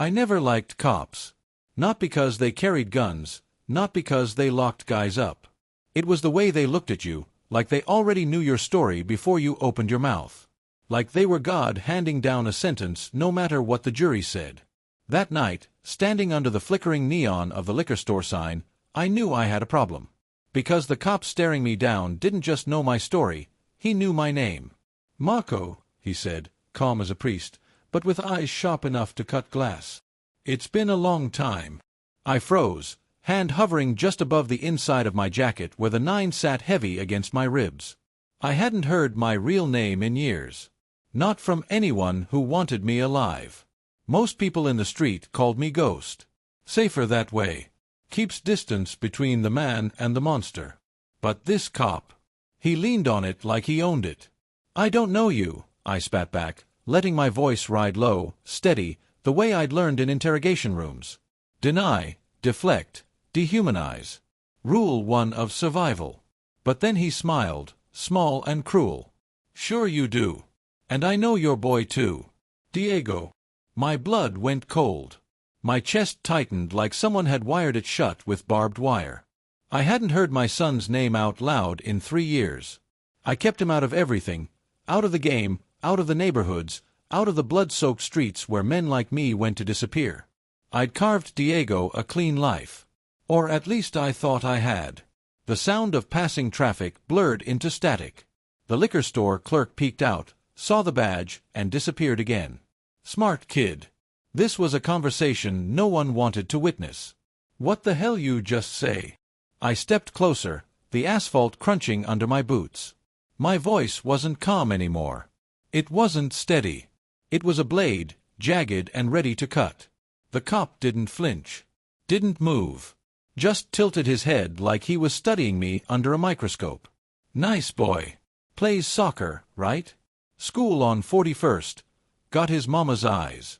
I never liked cops. Not because they carried guns, not because they locked guys up. It was the way they looked at you, like they already knew your story before you opened your mouth. Like they were God handing down a sentence no matter what the jury said. That night, standing under the flickering neon of the liquor store sign, I knew I had a problem. Because the cop staring me down didn't just know my story, he knew my name. "Marco," he said, calm as a priest, but with eyes sharp enough to cut glass. "It's been a long time." I froze, hand hovering just above the inside of my jacket where the 9 sat heavy against my ribs. I hadn't heard my real name in years. Not from anyone who wanted me alive. Most people in the street called me Ghost. Safer that way. Keeps distance between the man and the monster. But this cop, he leaned on it like he owned it. "I don't know you," I spat back, letting my voice ride low, steady, the way I'd learned in interrogation rooms. Deny, deflect, dehumanize. Rule 1 of survival. But then he smiled, small and cruel. "Sure you do. And I know your boy too. Diego." My blood went cold. My chest tightened like someone had wired it shut with barbed wire. I hadn't heard my son's name out loud in 3 years. I kept him out of everything, out of the game, out of the neighborhoods, out of the blood-soaked streets where men like me went to disappear. I'd carved Diego a clean life. Or at least I thought I had. The sound of passing traffic blurred into static. The liquor store clerk peeked out, saw the badge, and disappeared again. Smart kid. This was a conversation no one wanted to witness. "What the hell you just say?" I stepped closer, the asphalt crunching under my boots. My voice wasn't calm anymore. It wasn't steady. It was a blade, jagged and ready to cut. The cop didn't flinch. Didn't move. Just tilted his head like he was studying me under a microscope. "Nice boy. Plays soccer, right? School on 41st. Got his mama's eyes."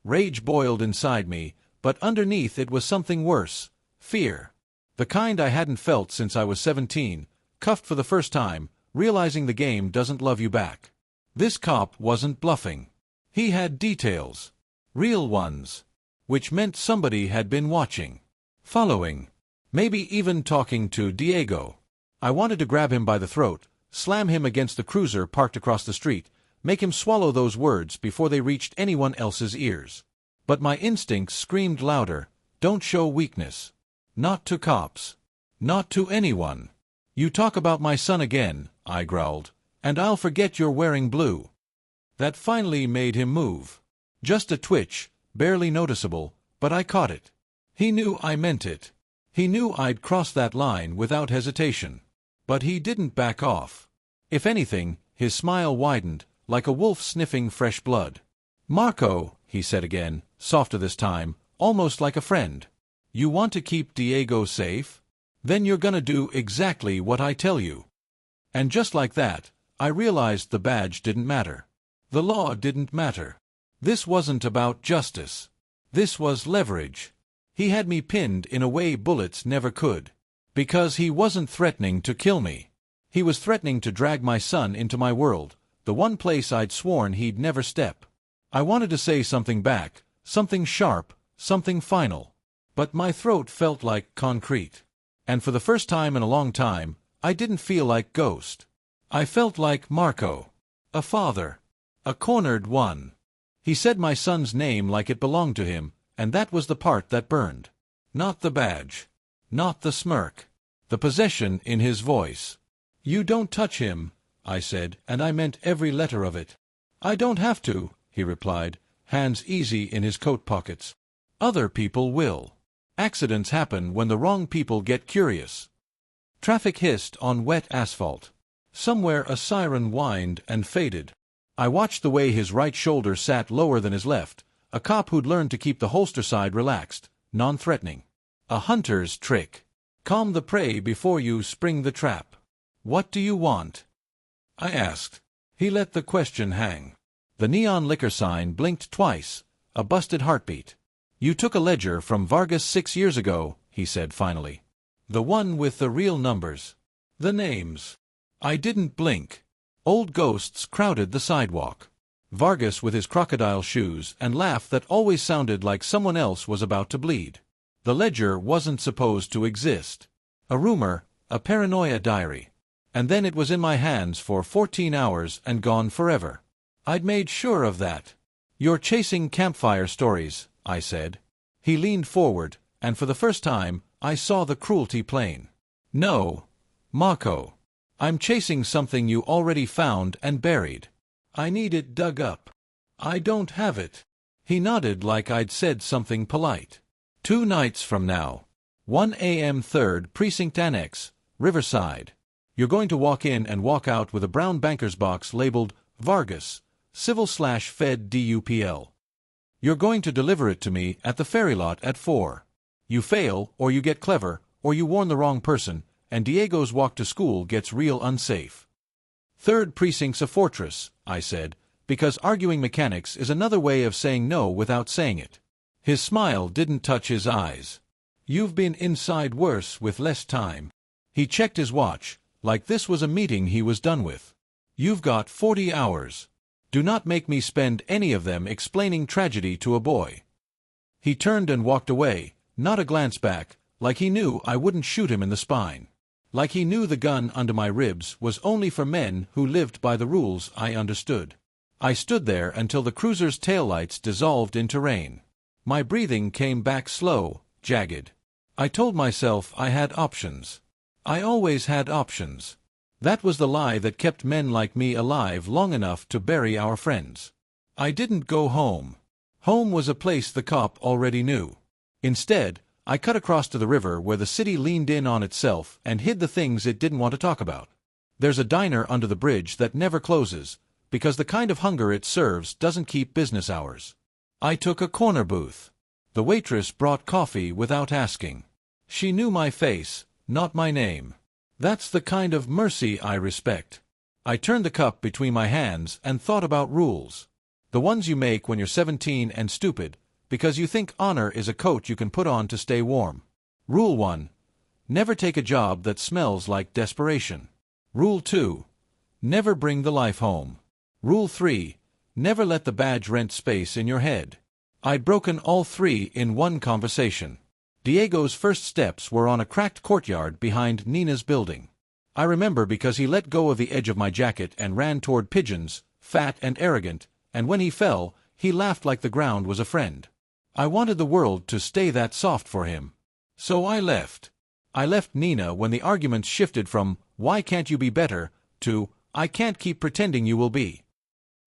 Rage boiled inside me, but underneath it was something worse. Fear. The kind I hadn't felt since I was 17, cuffed for the first time, realizing the game doesn't love you back. This cop wasn't bluffing. He had details. Real ones. Which meant somebody had been watching. Following. Maybe even talking to Diego. I wanted to grab him by the throat, slam him against the cruiser parked across the street, make him swallow those words before they reached anyone else's ears. But my instincts screamed louder, "Don't show weakness. Not to cops. Not to anyone. You talk about my son again," I growled, "and I'll forget you're wearing blue." That finally made him move. Just a twitch, barely noticeable, but I caught it. He knew I meant it. He knew I'd crossed that line without hesitation. But he didn't back off. If anything, his smile widened, like a wolf sniffing fresh blood. "Marco," he said again, softer this time, almost like a friend. "You want to keep Diego safe? Then you're gonna do exactly what I tell you." And just like that, I realized the badge didn't matter. The law didn't matter. This wasn't about justice. This was leverage. He had me pinned in a way bullets never could. Because he wasn't threatening to kill me. He was threatening to drag my son into my world, the one place I'd sworn he'd never step. I wanted to say something back, something sharp, something final. But my throat felt like concrete. And for the first time in a long time, I didn't feel like Ghost. I felt like Marco. A father. A cornered one. He said my son's name like it belonged to him, and that was the part that burned. Not the badge. Not the smirk. The possession in his voice. "You don't touch him," I said, and I meant every letter of it. "I don't have to," he replied, hands easy in his coat pockets. "Other people will. Accidents happen when the wrong people get curious." Traffic hissed on wet asphalt. Somewhere a siren whined and faded. I watched the way his right shoulder sat lower than his left, a cop who'd learned to keep the holster side relaxed, non-threatening. A hunter's trick. Calm the prey before you spring the trap. "What do you want?" I asked. He let the question hang. The neon liquor sign blinked twice, a busted heartbeat. "You took a ledger from Vargas 6 years ago," he said finally. "The one with the real numbers. The names." I didn't blink. Old ghosts crowded the sidewalk. Vargas with his crocodile shoes and laugh that always sounded like someone else was about to bleed. The ledger wasn't supposed to exist. A rumor, a paranoia diary. And then it was in my hands for 14 hours and gone forever. I'd made sure of that. "You're chasing campfire stories," I said. He leaned forward, and for the first time, I saw the cruelty plain. "No, Mako. I'm chasing something you already found and buried. I need it dug up. I don't have it." He nodded like I'd said something polite. 2 nights from now. 1 a.m. 3rd Precinct Annex, Riverside. You're going to walk in and walk out with a brown banker's box labeled Vargas, Civil/Fed DUPL. You're going to deliver it to me at the ferry lot at 4. You fail, or you get clever, or you warn the wrong person, and Diego's walk to school gets real unsafe. 3rd Precinct's a fortress, I said, because arguing mechanics is another way of saying no without saying it. His smile didn't touch his eyes. "You've been inside worse with less time." He checked his watch, like this was a meeting he was done with. "You've got 40 hours. Do not make me spend any of them explaining tragedy to a boy." He turned and walked away, not a glance back, like he knew I wouldn't shoot him in the spine. Like he knew the gun under my ribs was only for men who lived by the rules I understood. I stood there until the cruiser's taillights dissolved into rain. My breathing came back slow, jagged. I told myself I had options. I always had options. That was the lie that kept men like me alive long enough to bury our friends. I didn't go home. Home was a place the cop already knew. Instead, I cut across to the river where the city leaned in on itself and hid the things it didn't want to talk about. There's a diner under the bridge that never closes, because the kind of hunger it serves doesn't keep business hours. I took a corner booth. The waitress brought coffee without asking. She knew my face, not my name. That's the kind of mercy I respect. I turned the cup between my hands and thought about rules. The ones you make when you're 17 and stupid, because you think honor is a coat you can put on to stay warm. Rule 1. Never take a job that smells like desperation. Rule 2. Never bring the life home. Rule 3. Never let the badge rent space in your head. I'd broken all 3 in one conversation. Diego's first steps were on a cracked courtyard behind Nina's building. I remember because he let go of the edge of my jacket and ran toward pigeons, fat and arrogant, and when he fell, he laughed like the ground was a friend. I wanted the world to stay that soft for him. So I left. I left Nina when the arguments shifted from, "Why can't you be better?" to, "I can't keep pretending you will be."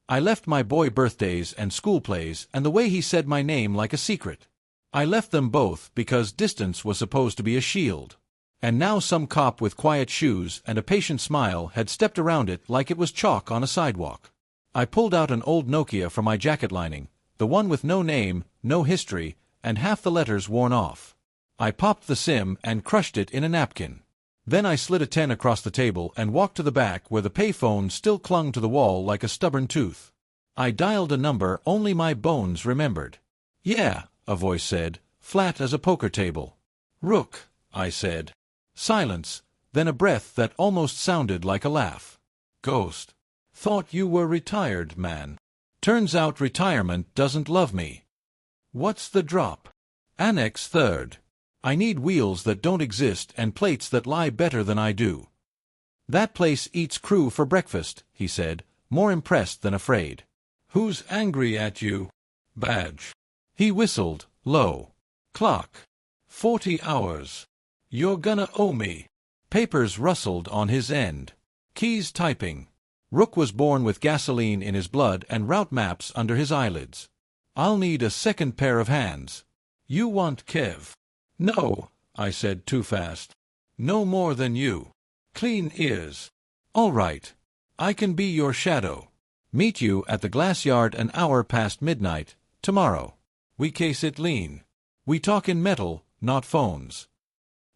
I left my boy birthdays and school plays and the way he said my name like a secret. I left them both because distance was supposed to be a shield. And now some cop with quiet shoes and a patient smile had stepped around it like it was chalk on a sidewalk. I pulled out an old Nokia from my jacket lining, the one with no name, no history, and half the letters worn off. I popped the SIM and crushed it in a napkin. Then I slid a 10 across the table and walked to the back where the payphone still clung to the wall like a stubborn tooth. I dialed a number only my bones remembered. "Yeah," a voice said, flat as a poker table. "Rook," I said. Silence, then a breath that almost sounded like a laugh. "Ghost. Thought you were retired, man. Turns out retirement doesn't love me." "What's the drop?" "Annex 3rd. I need wheels that don't exist and plates that lie better than I do." "That place eats crew for breakfast," he said, more impressed than afraid. "Who's angry at you?" "Badge." He whistled, low. "Clock. 40 hours. You're gonna owe me." Papers rustled on his end. Keys typing. Rook was born with gasoline in his blood and route maps under his eyelids. "I'll need a second pair of hands." "You want Kev?" "No," I said too fast. "No more than you. Clean ears." "All right. I can be your shadow. Meet you at the glass yard an hour past midnight, tomorrow. We case it lean. We talk in metal, not phones."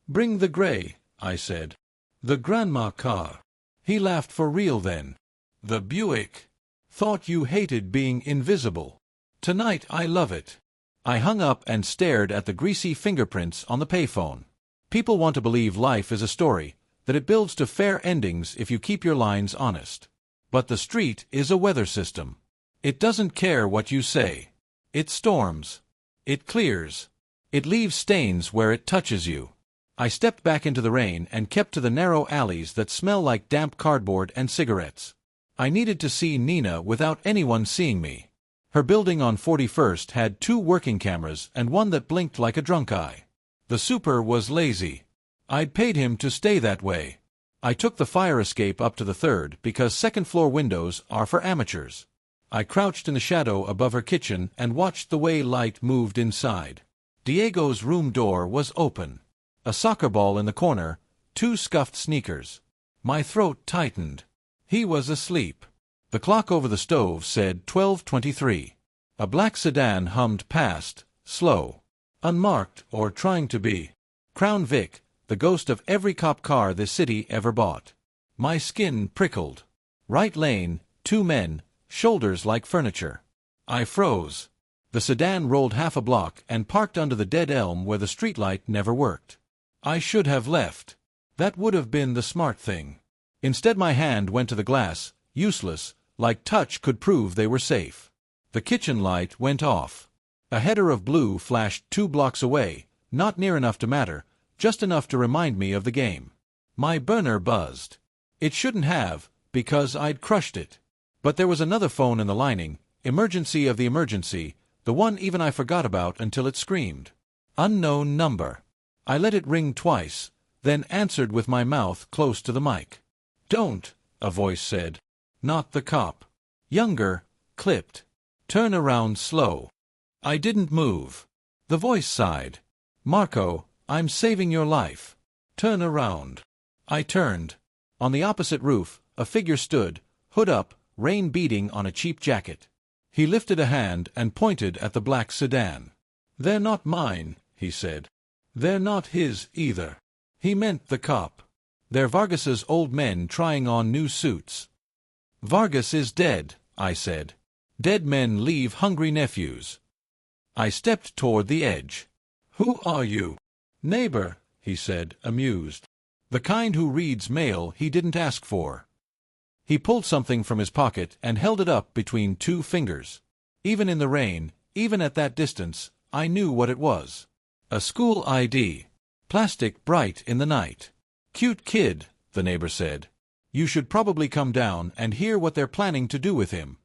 "Bring the gray," I said. "The grandma car." He laughed for real then. "The Buick. Thought you hated being invisible. Tonight I love it." I hung up and stared at the greasy fingerprints on the payphone. People want to believe life is a story, that it builds to fair endings if you keep your lines honest. But the street is a weather system. It doesn't care what you say. It storms. It clears. It leaves stains where it touches you. I stepped back into the rain and kept to the narrow alleys that smell like damp cardboard and cigarettes. I needed to see Nina without anyone seeing me. Her building on 41st had 2 working cameras and one that blinked like a drunk eye. The super was lazy. I'd paid him to stay that way. I took the fire escape up to the 3rd because second-floor windows are for amateurs. I crouched in the shadow above her kitchen and watched the way light moved inside. Diego's room door was open. A soccer ball in the corner, 2 scuffed sneakers. My throat tightened. He was asleep. The clock over the stove said 12:23. A black sedan hummed past, slow. Unmarked, or trying to be. Crown Vic, the ghost of every cop car this city ever bought. My skin prickled. Right lane, 2 men, shoulders like furniture. I froze. The sedan rolled half a block and parked under the dead elm where the streetlight never worked. I should have left. That would have been the smart thing. Instead my hand went to the glass, useless, like touch could prove they were safe. The kitchen light went off. A header of blue flashed 2 blocks away, not near enough to matter, just enough to remind me of the game. My burner buzzed. It shouldn't have, because I'd crushed it. But there was another phone in the lining, emergency of the emergency, the one even I forgot about until it screamed. Unknown number. I let it ring twice, then answered with my mouth close to the mic. "Don't," a voice said. Not the cop. Younger, clipped. "Turn around slow." I didn't move. The voice sighed. "Marco, I'm saving your life. Turn around." I turned. On the opposite roof, a figure stood, hood up, rain beating on a cheap jacket. He lifted a hand and pointed at the black sedan. "They're not mine," he said. "They're not his either." He meant the cop. "They're Vargas's old men trying on new suits." "Vargas is dead," I said. "Dead men leave hungry nephews." I stepped toward the edge. "Who are you?" "Neighbor," he said, amused. "The kind who reads mail he didn't ask for." He pulled something from his pocket and held it up between 2 fingers. Even in the rain, even at that distance, I knew what it was. A school ID. Plastic bright in the night. "Cute kid," the neighbor said. "You should probably come down and hear what they're planning to do with him."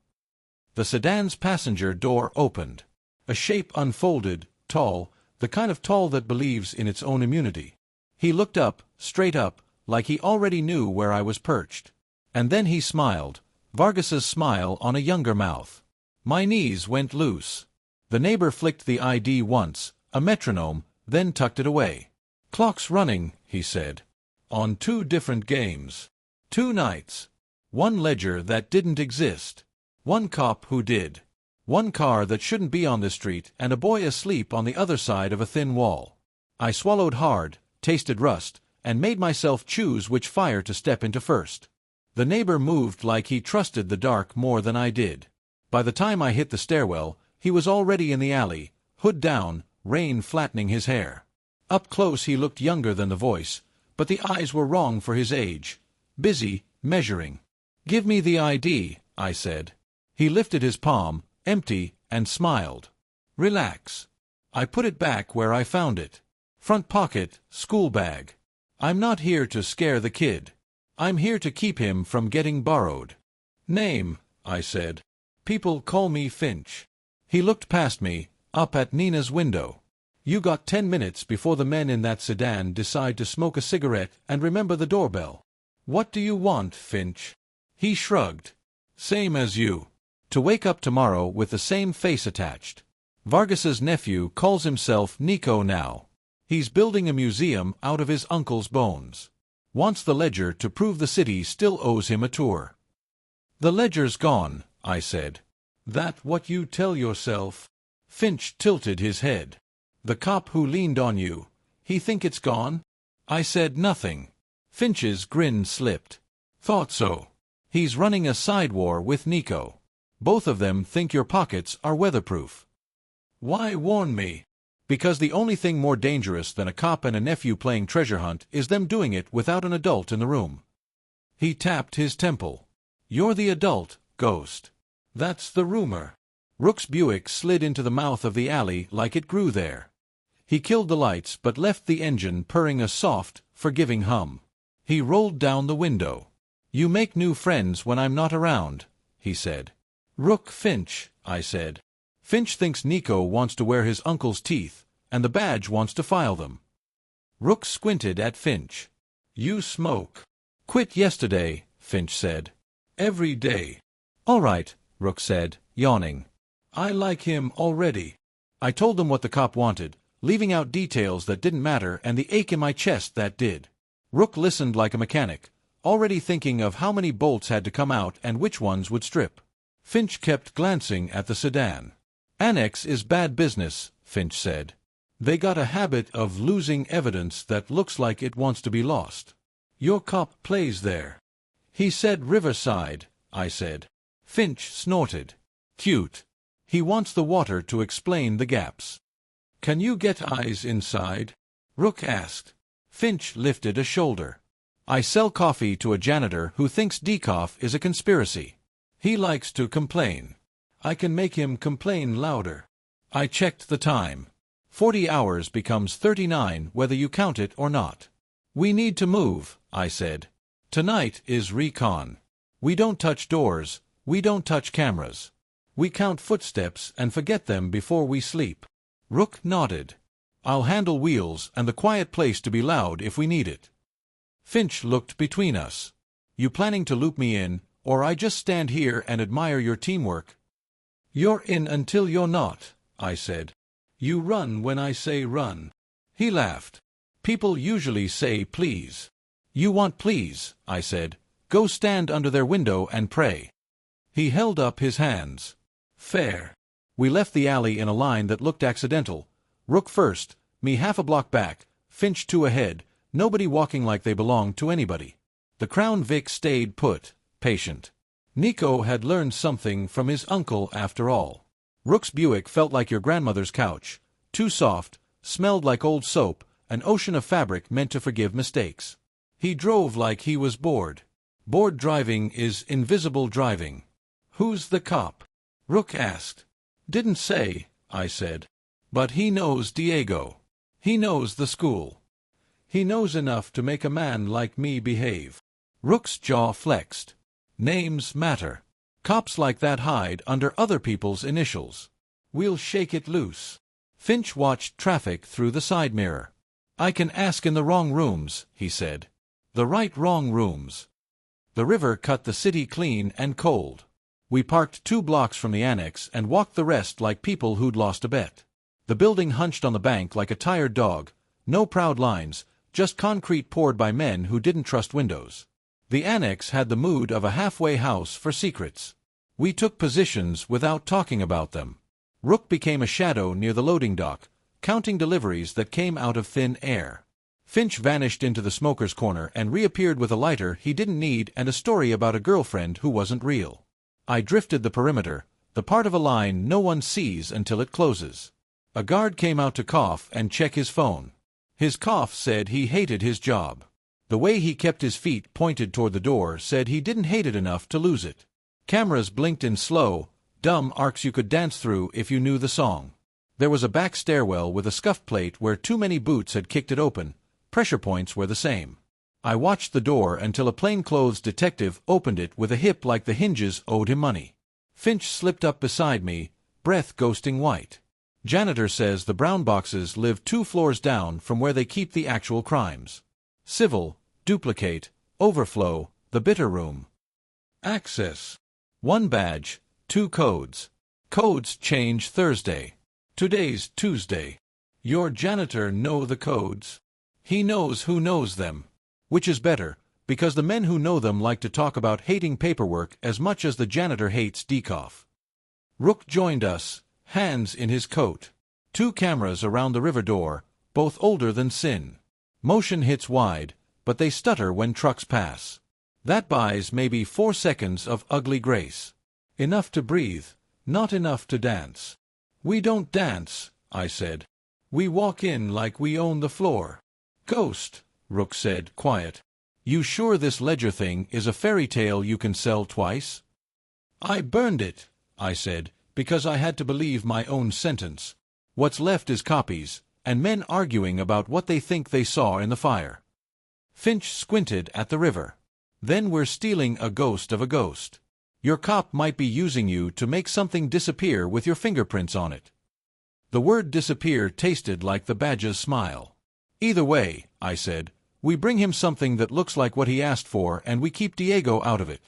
The sedan's passenger door opened. A shape unfolded, tall, the kind of tall that believes in its own immunity. He looked up, straight up, like he already knew where I was perched. And then he smiled, Vargas's smile on a younger mouth. My knees went loose. The neighbor flicked the ID once, a metronome, then tucked it away. "Clock's running," he said. "On 2 different games. 2 nights. 1 ledger that didn't exist. 1 cop who did. 1 car that shouldn't be on this street and a boy asleep on the other side of a thin wall." I swallowed hard, tasted rust, and made myself choose which fire to step into first. The neighbor moved like he trusted the dark more than I did. By the time I hit the stairwell, he was already in the alley, hood down, rain flattening his hair. Up close he looked younger than the voice, but the eyes were wrong for his age. Busy, measuring. "Give me the ID," I said. He lifted his palm, empty, and smiled. "Relax." I put it back where I found it. Front pocket, school bag. "I'm not here to scare the kid. I'm here to keep him from getting borrowed." "Name," I said. "People call me Finch." He looked past me, up at Nina's window. "You got 10 minutes before the men in that sedan decide to smoke a cigarette and remember the doorbell. What do you want, Finch?" He shrugged. "Same as you. To wake up tomorrow with the same face attached. Vargas's nephew calls himself Nico now. He's building a museum out of his uncle's bones. Wants the ledger to prove the city still owes him a tour." "The ledger's gone," I said. "That what you tell yourself?" Finch tilted his head. "The cop who leaned on you, he think it's gone?" I said nothing. Finch's grin slipped. "Thought so. He's running a side war with Nico. Both of them think your pockets are weatherproof." "Why warn me?" "Because the only thing more dangerous than a cop and a nephew playing treasure hunt is them doing it without an adult in the room." He tapped his temple. "You're the adult, Ghost." That's the rumor. Rook's Buick slid into the mouth of the alley like it grew there. He killed the lights but left the engine purring a soft, forgiving hum. He rolled down the window. "You make new friends when I'm not around," he said. "Rook Finch," I said. "Finch thinks Nico wants to wear his uncle's teeth, and the badge wants to file them." Rook squinted at Finch. "You smoke." "Quit yesterday," Finch said. "Every day." "All right," Rook said, yawning. "I like him already." I told them what the cop wanted, leaving out details that didn't matter and the ache in my chest that did. Rook listened like a mechanic, already thinking of how many bolts had to come out and which ones would strip. Finch kept glancing at the sedan. "Annex is bad business," Finch said. "They got a habit of losing evidence that looks like it wants to be lost." "Your cop plays there." "He said Riverside," I said. Finch snorted. "Cute. He wants the water to explain the gaps." "Can you get eyes inside?" Rook asked. Finch lifted a shoulder. "I sell coffee to a janitor who thinks Dieckhoff is a conspiracy. He likes to complain. I can make him complain louder." I checked the time. 40 hours becomes 39 whether you count it or not. "We need to move," I said. "Tonight is recon. We don't touch doors, we don't touch cameras. We count footsteps and forget them before we sleep." Rook nodded. "I'll handle wheels and the quiet place to be loud if we need it." Finch looked between us. "You planning to loop me in, or I just stand here and admire your teamwork?" "You're in until you're not," I said. "You run when I say run." He laughed. "People usually say please." "You want please," I said. "Go stand under their window and pray." He held up his hands. "Fair." We left the alley in a line that looked accidental. Rook first, me half a block back, Finch 2 ahead, nobody walking like they belonged to anybody. The Crown Vic stayed put, patient. Nico had learned something from his uncle after all. Rook's Buick felt like your grandmother's couch, too soft, smelled like old soap, an ocean of fabric meant to forgive mistakes. He drove like he was bored. Bored driving is invisible driving. "Who's the cop?" Rook asked. "Didn't say," I said. "But he knows Diego. He knows the school. He knows enough to make a man like me behave." Rook's jaw flexed. "Names matter. Cops like that hide under other people's initials. We'll shake it loose." Finch watched traffic through the side mirror. "I can ask in the wrong rooms," he said. "The right wrong rooms." The river cut the city clean and cold. We parked 2 blocks from the annex and walked the rest like people who'd lost a bet. The building hunched on the bank like a tired dog, no proud lines, just concrete poured by men who didn't trust windows. The annex had the mood of a halfway house for secrets. We took positions without talking about them. Rook became a shadow near the loading dock, counting deliveries that came out of thin air. Finch vanished into the smoker's corner and reappeared with a lighter he didn't need and a story about a girlfriend who wasn't real. I drifted the perimeter, the part of a line no one sees until it closes. A guard came out to cough and check his phone. His cough said he hated his job. The way he kept his feet pointed toward the door said he didn't hate it enough to lose it. Cameras blinked in slow, dumb arcs you could dance through if you knew the song. There was a back stairwell with a scuff plate where too many boots had kicked it open. Pressure points were the same. I watched the door until a plainclothes detective opened it with a hip like the hinges owed him money. Finch slipped up beside me, breath ghosting white. Janitor says the brown boxes live 2 floors down from where they keep the actual crimes. Civil, duplicate, overflow, the bitter room. Access. 1 badge, 2 codes. Codes change Thursday. Today's Tuesday. Your janitor know the codes. He knows who knows them. Which is better, because the men who know them like to talk about hating paperwork as much as the janitor hates Dieckhoff. Rook joined us, hands in his coat. 2 cameras around the river door, both older than Sin. Motion hits wide, but they stutter when trucks pass. That buys maybe 4 seconds of ugly grace. Enough to breathe, not enough to dance. "We don't dance," I said. "We walk in like we own the floor." "Ghost," Rook said, quiet. "You sure this ledger thing is a fairy tale you can sell twice?" "I burned it," I said, because I had to believe my own sentence. What's left is copies, and men arguing about what they think they saw in the fire. Finch squinted at the river. Then we're stealing a ghost of a ghost. Your cop might be using you to make something disappear with your fingerprints on it. The word disappear tasted like the badger's smile. Either way, I said, we bring him something that looks like what he asked for and we keep Diego out of it.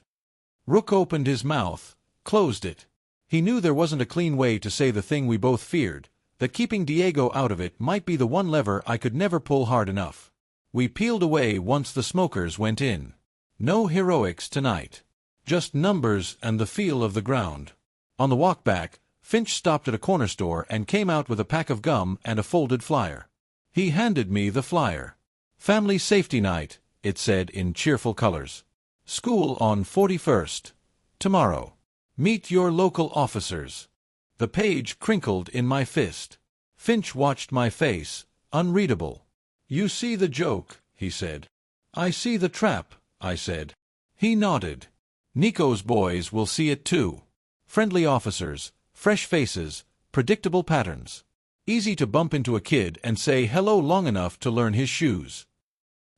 Rook opened his mouth, closed it. He knew there wasn't a clean way to say the thing we both feared, that keeping Diego out of it might be the one lever I could never pull hard enough. We peeled away once the smokers went in. No heroics tonight. Just numbers and the feel of the ground. On the walk back, Finch stopped at a corner store and came out with a pack of gum and a folded flyer. He handed me the flyer. Family Safety Night, it said in cheerful colors. School on 41st. Tomorrow. Meet your local officers. The page crinkled in my fist. Finch watched my face, unreadable. You see the joke, he said. I see the trap, I said. He nodded. Nico's boys will see it too. Friendly officers, fresh faces, predictable patterns. Easy to bump into a kid and say hello long enough to learn his shoes.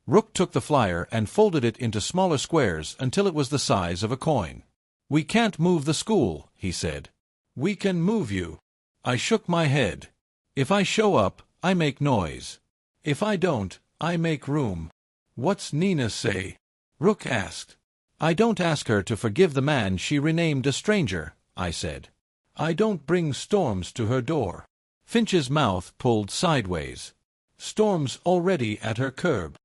Rook took the flyer and folded it into smaller squares until it was the size of a coin. We can't move the school, he said. We can move you. I shook my head. If I show up, I make noise. If I don't, I make room. What's Nina say? Rook asked. I don't ask her to forgive the man she renamed a stranger, I said. I don't bring storms to her door. Finch's mouth pulled sideways. Storm's already at her curb.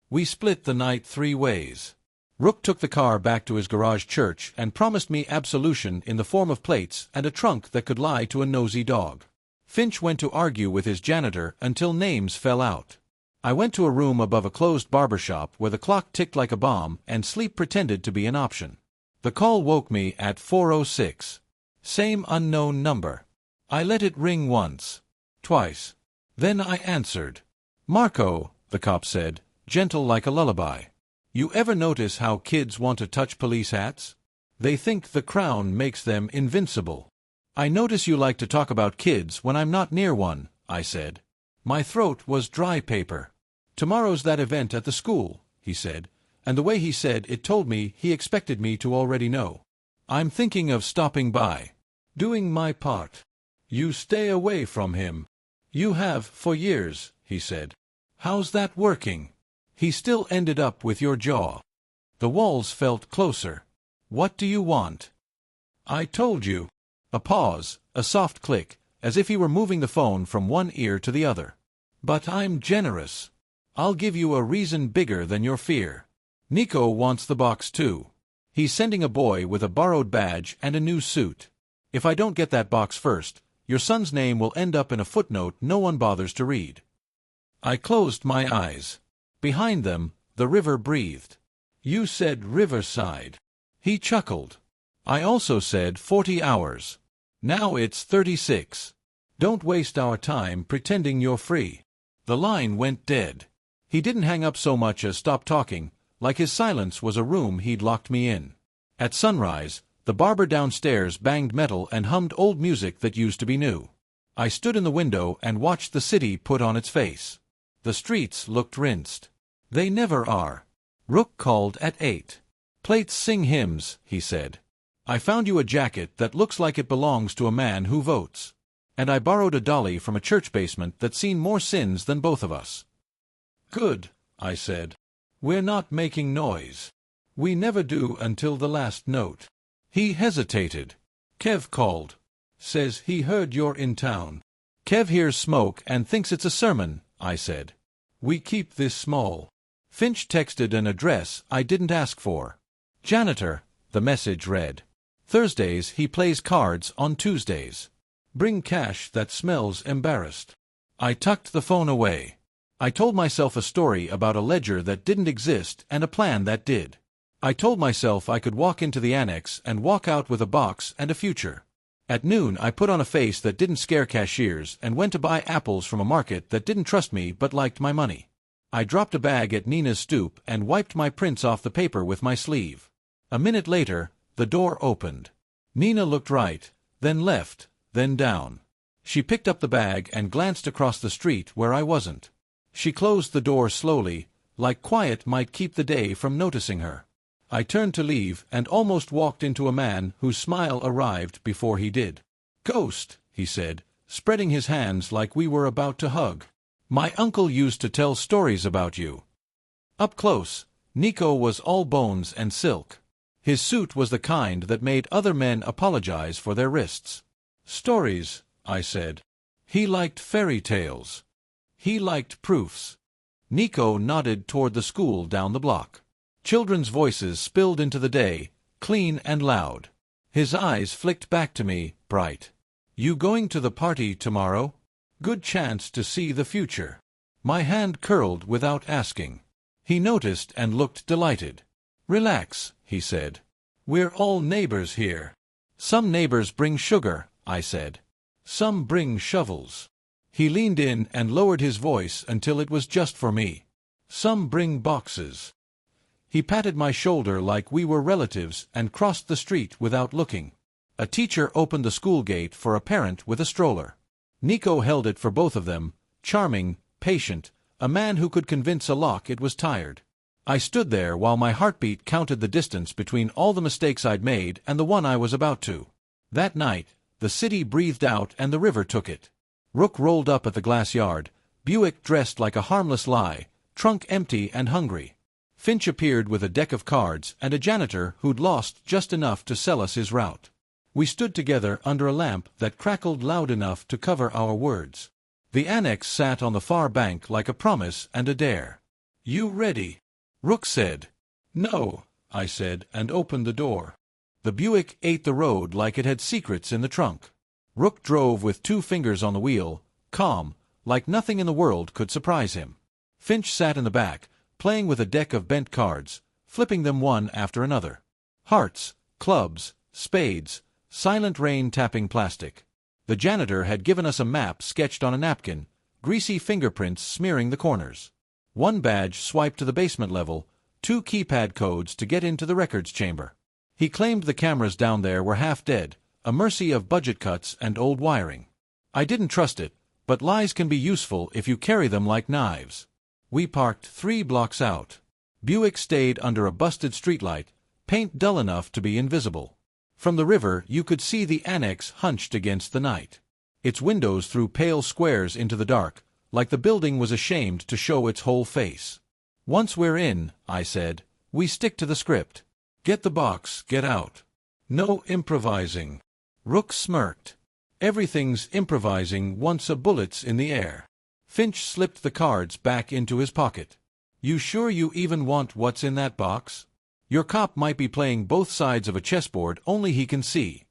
We split the night 3 ways. Rook took the car back to his garage church and promised me absolution in the form of plates and a trunk that could lie to a nosy dog. Finch went to argue with his janitor until names fell out. I went to a room above a closed barber shop where the clock ticked like a bomb and sleep pretended to be an option. The call woke me at 4:06. Same unknown number. I let it ring once. Twice. Then I answered. Marco, the cop said, gentle like a lullaby. You ever notice how kids want to touch police hats? They think the crown makes them invincible. I notice you like to talk about kids when I'm not near one, I said. My throat was dry paper. Tomorrow's that event at the school, he said, and the way he said it told me he expected me to already know. I'm thinking of stopping by. Doing my part. You stay away from him. You have for years, he said. How's that working? He still ended up with your jaw. The walls felt closer. What do you want? I told you. A pause, a soft click, as if he were moving the phone from one ear to the other. But I'm generous. I'll give you a reason bigger than your fear. Nico wants the box too. He's sending a boy with a borrowed badge and a new suit. If I don't get that box first, your son's name will end up in a footnote no one bothers to read. I closed my eyes. Behind them, the river breathed. You said Riverside. He chuckled. I also said 40 hours. Now it's 36. Don't waste our time pretending you're free. The line went dead. He didn't hang up so much as stop talking, like his silence was a room he'd locked me in. At sunrise, the barber downstairs banged metal and hummed old music that used to be new. I stood in the window and watched the city put on its face. The streets looked rinsed. They never are. Rook called at 8. Plates sing hymns, he said. I found you a jacket that looks like it belongs to a man who votes. And I borrowed a dolly from a church basement that's seen more sins than both of us. Good, I said. We're not making noise. We never do until the last note. He hesitated. Kev called. Says he heard you're in town. Kev hears smoke and thinks it's a sermon, I said. We keep this small. Finch texted an address I didn't ask for. Janitor, the message read. Thursdays he plays cards on Tuesdays. Bring cash that smells embarrassed. I tucked the phone away. I told myself a story about a ledger that didn't exist and a plan that did. I told myself I could walk into the annex and walk out with a box and a future. At noon I put on a face that didn't scare cashiers and went to buy apples from a market that didn't trust me but liked my money. I dropped a bag at Nina's stoop and wiped my prints off the paper with my sleeve. A minute later, the door opened. Nina looked right, then left, then down. She picked up the bag and glanced across the street where I wasn't. She closed the door slowly, like quiet might keep the day from noticing her. I turned to leave and almost walked into a man whose smile arrived before he did. "Ghost," he said, spreading his hands like we were about to hug. "My uncle used to tell stories about you." Up close, Nico was all bones and silk. His suit was the kind that made other men apologize for their wrists. "Stories," I said. He liked fairy tales. He liked proofs. Nico nodded toward the school down the block. Children's voices spilled into the day, clean and loud. His eyes flicked back to me, bright. "You going to the party tomorrow? Good chance to see the future." My hand curled without asking. He noticed and looked delighted. "Relax," he said. "We're all neighbors here." "Some neighbors bring sugar," I said. "Some bring shovels." He leaned in and lowered his voice until it was just for me. "Some bring boxes." He patted my shoulder like we were relatives and crossed the street without looking. A teacher opened the school gate for a parent with a stroller. Nico held it for both of them, charming, patient, a man who could convince a lock it was tired. I stood there while my heartbeat counted the distance between all the mistakes I'd made and the one I was about to. That night, the city breathed out and the river took it. Rook rolled up at the glass yard, Buick dressed like a harmless lie, trunk empty and hungry. Finch appeared with a deck of cards and a janitor who'd lost just enough to sell us his route. We stood together under a lamp that crackled loud enough to cover our words. The annex sat on the far bank like a promise and a dare. "You ready?" Rook said. "No," I said, and opened the door. The Buick ate the road like it had secrets in the trunk. Rook drove with 2 fingers on the wheel, calm, like nothing in the world could surprise him. Finch sat in the back, playing with a deck of bent cards, flipping them one after another. Hearts, clubs, spades, silent rain tapping plastic. The janitor had given us a map sketched on a napkin, greasy fingerprints smearing the corners. 1 badge swiped to the basement level, 2 keypad codes to get into the records chamber. He claimed the cameras down there were half dead, a mercy of budget cuts and old wiring. I didn't trust it, but lies can be useful if you carry them like knives. We parked 3 blocks out. Buick stayed under a busted streetlight, paint dull enough to be invisible. From the river you could see the annex hunched against the night. Its windows threw pale squares into the dark, like the building was ashamed to show its whole face. "Once we're in," I said, "we stick to the script. Get the box, get out. No improvising." Rook smirked. "Everything's improvising once a bullet's in the air." Finch slipped the cards back into his pocket. "You sure you even want what's in that box? Your cop might be playing both sides of a chessboard only he can see."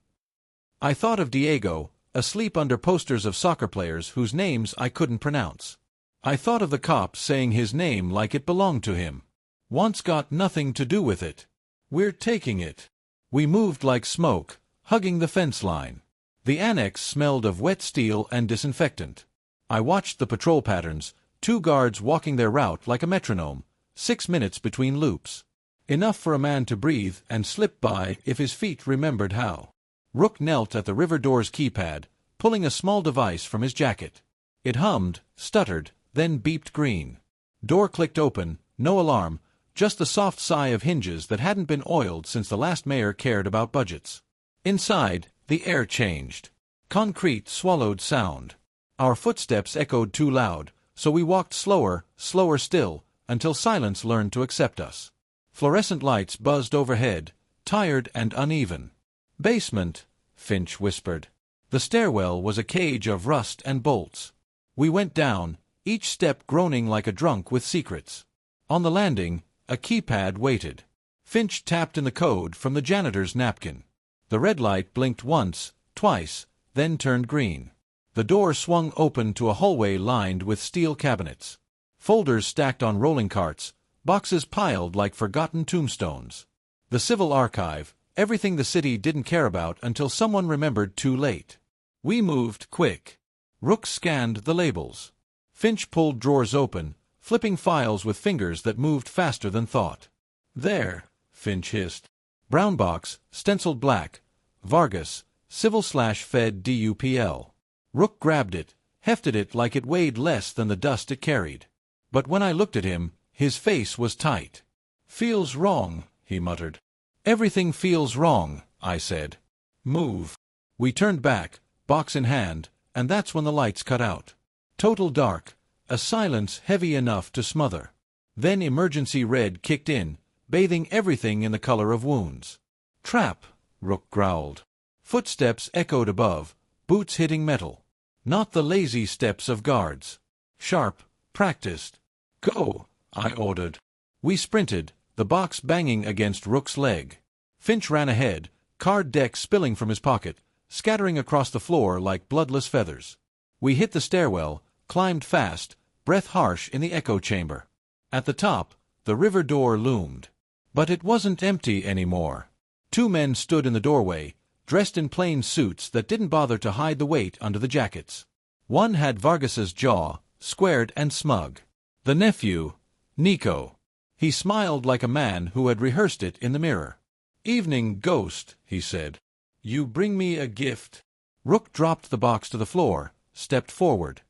I thought of Diego, asleep under posters of soccer players whose names I couldn't pronounce. I thought of the cop saying his name like it belonged to him. "Want's got nothing to do with it. We're taking it." We moved like smoke, hugging the fence line. The annex smelled of wet steel and disinfectant. I watched the patrol patterns, 2 guards walking their route like a metronome, 6 minutes between loops. Enough for a man to breathe and slip by if his feet remembered how. Rook knelt at the river door's keypad, pulling a small device from his jacket. It hummed, stuttered, then beeped green. Door clicked open, no alarm, just the soft sigh of hinges that hadn't been oiled since the last mayor cared about budgets. Inside, the air changed. Concrete swallowed sound. Our footsteps echoed too loud, so we walked slower, slower still, until silence learned to accept us. Fluorescent lights buzzed overhead, tired and uneven. "Basement," Finch whispered. The stairwell was a cage of rust and bolts. We went down, each step groaning like a drunk with secrets. On the landing, a keypad waited. Finch tapped in the code from the janitor's napkin. The red light blinked once, twice, then turned green. The door swung open to a hallway lined with steel cabinets. Folders stacked on rolling carts, boxes piled like forgotten tombstones. The civil archive, everything the city didn't care about until someone remembered too late. We moved quick. Rook scanned the labels. Finch pulled drawers open, flipping files with fingers that moved faster than thought. "There," Finch hissed. Brown box, stenciled black. Vargas, Civil/Fed DUPL. Rook grabbed it, hefted it like it weighed less than the dust it carried. But when I looked at him, his face was tight. "Feels wrong," he muttered. "Everything feels wrong," I said. "Move." We turned back, box in hand, and that's when the lights cut out. Total dark, a silence heavy enough to smother. Then emergency red kicked in, bathing everything in the color of wounds. "Trap," Rook growled. Footsteps echoed above, boots hitting metal. Not the lazy steps of guards. Sharp, practiced. "Go," I ordered. We sprinted, the box banging against Rook's leg. Finch ran ahead, card deck spilling from his pocket, scattering across the floor like bloodless feathers. We hit the stairwell, climbed fast, breath harsh in the echo chamber. At the top, the river door loomed. But it wasn't empty anymore. 2 men stood in the doorway, dressed in plain suits that didn't bother to hide the weight under the jackets. One had Vargas's jaw, squared and smug. The nephew, Nico. He smiled like a man who had rehearsed it in the mirror. "Evening, Ghost," he said. "You bring me a gift." Rook dropped the box to the floor, stepped forward.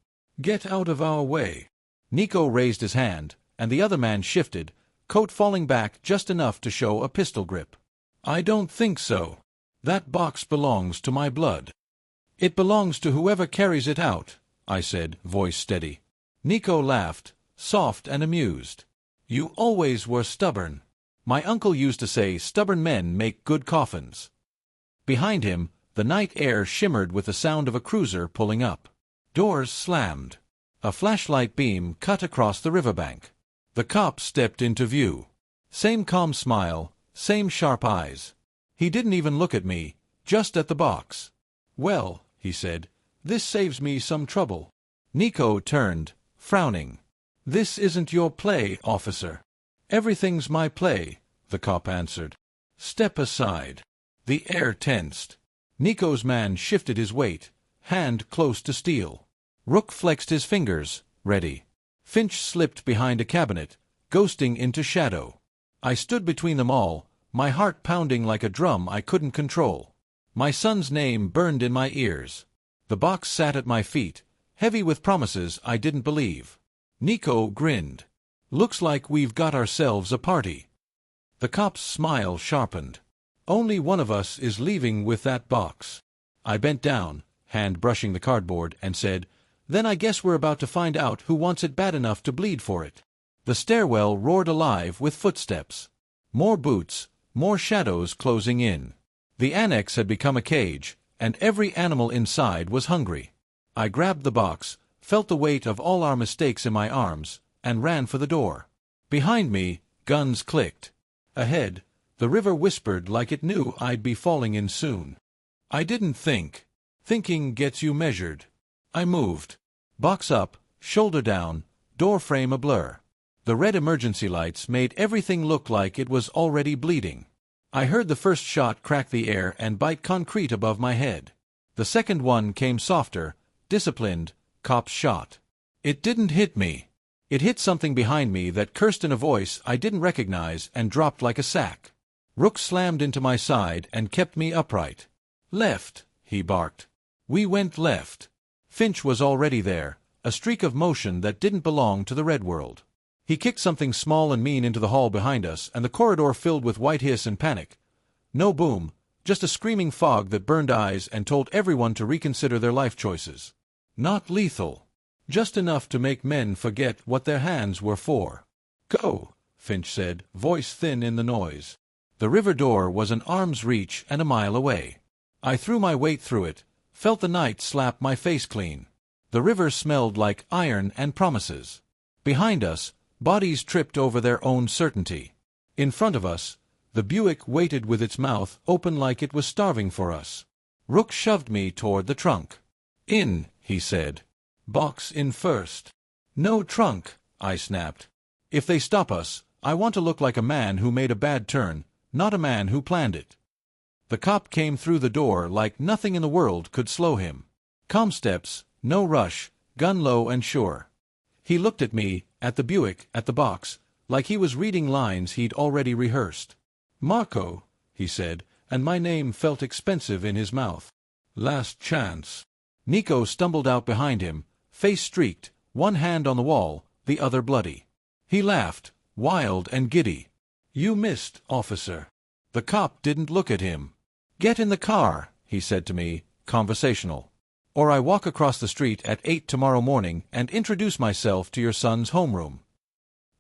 "Get out of our way." Nico raised his hand, and the other man shifted, coat falling back just enough to show a pistol grip. "I don't think so. That box belongs to my blood." "It belongs to whoever carries it out," I said, voice steady. Nico laughed, soft and amused. "You always were stubborn. My uncle used to say stubborn men make good coffins." Behind him, the night air shimmered with the sound of a cruiser pulling up. Doors slammed. A flashlight beam cut across the riverbank. The cop stepped into view. Same calm smile, same sharp eyes. He didn't even look at me, just at the box. "Well," he said, "this saves me some trouble." Nico turned, frowning. "This isn't your play, officer." "Everything's my play," the cop answered. "Step aside." The air tensed. Nico's man shifted his weight, hand close to steel. Rook flexed his fingers, ready. Finch slipped behind a cabinet, ghosting into shadow. I stood between them all, my heart pounding like a drum I couldn't control. My son's name burned in my ears. The box sat at my feet, heavy with promises I didn't believe. Nico grinned. "Looks like we've got ourselves a party." The cop's smile sharpened. "Only one of us is leaving with that box." I bent down, hand brushing the cardboard, and said, "Then I guess we're about to find out who wants it bad enough to bleed for it." The stairwell roared alive with footsteps. More boots, more shadows closing in. The annex had become a cage, and every animal inside was hungry. I grabbed the box, felt the weight of all our mistakes in my arms, and ran for the door. Behind me, guns clicked. Ahead, the river whispered like it knew I'd be falling in soon. I didn't think. Thinking gets you measured. I moved. Box up, shoulder down, door frame a blur. The red emergency lights made everything look like it was already bleeding. I heard the first shot crack the air and bite concrete above my head. The second one came softer, disciplined, cop's shot. It didn't hit me. It hit something behind me that cursed in a voice I didn't recognize and dropped like a sack. Rook slammed into my side and kept me upright. "Left," he barked. We went left. Finch was already there, a streak of motion that didn't belong to the red world. He kicked something small and mean into the hall behind us, and the corridor filled with white hiss and panic. No boom, just a screaming fog that burned eyes and told everyone to reconsider their life choices. Not lethal. Just enough to make men forget what their hands were for. "Go," Finch said, voice thin in the noise. The river door was an arm's reach and a mile away. I threw my weight through it, felt the night slap my face clean. The river smelled like iron and promises. Behind us, bodies tripped over their own certainty. In front of us, the Buick waited with its mouth open like it was starving for us. Rook shoved me toward the trunk. "In," he said. "Box in first." "No trunk," I snapped. "If they stop us, I want to look like a man who made a bad turn, not a man who planned it." The cop came through the door like nothing in the world could slow him. Calm steps, no rush, gun low and sure. He looked at me, at the Buick, at the box, like he was reading lines he'd already rehearsed. "Marco," he said, and my name felt expensive in his mouth. Last chance. Nico stumbled out behind him, face streaked, one hand on the wall, the other bloody. He laughed, wild and giddy. You missed, officer. The cop didn't look at him. Get in the car, he said to me, conversational. Or I walk across the street at 8 tomorrow morning and introduce myself to your son's homeroom.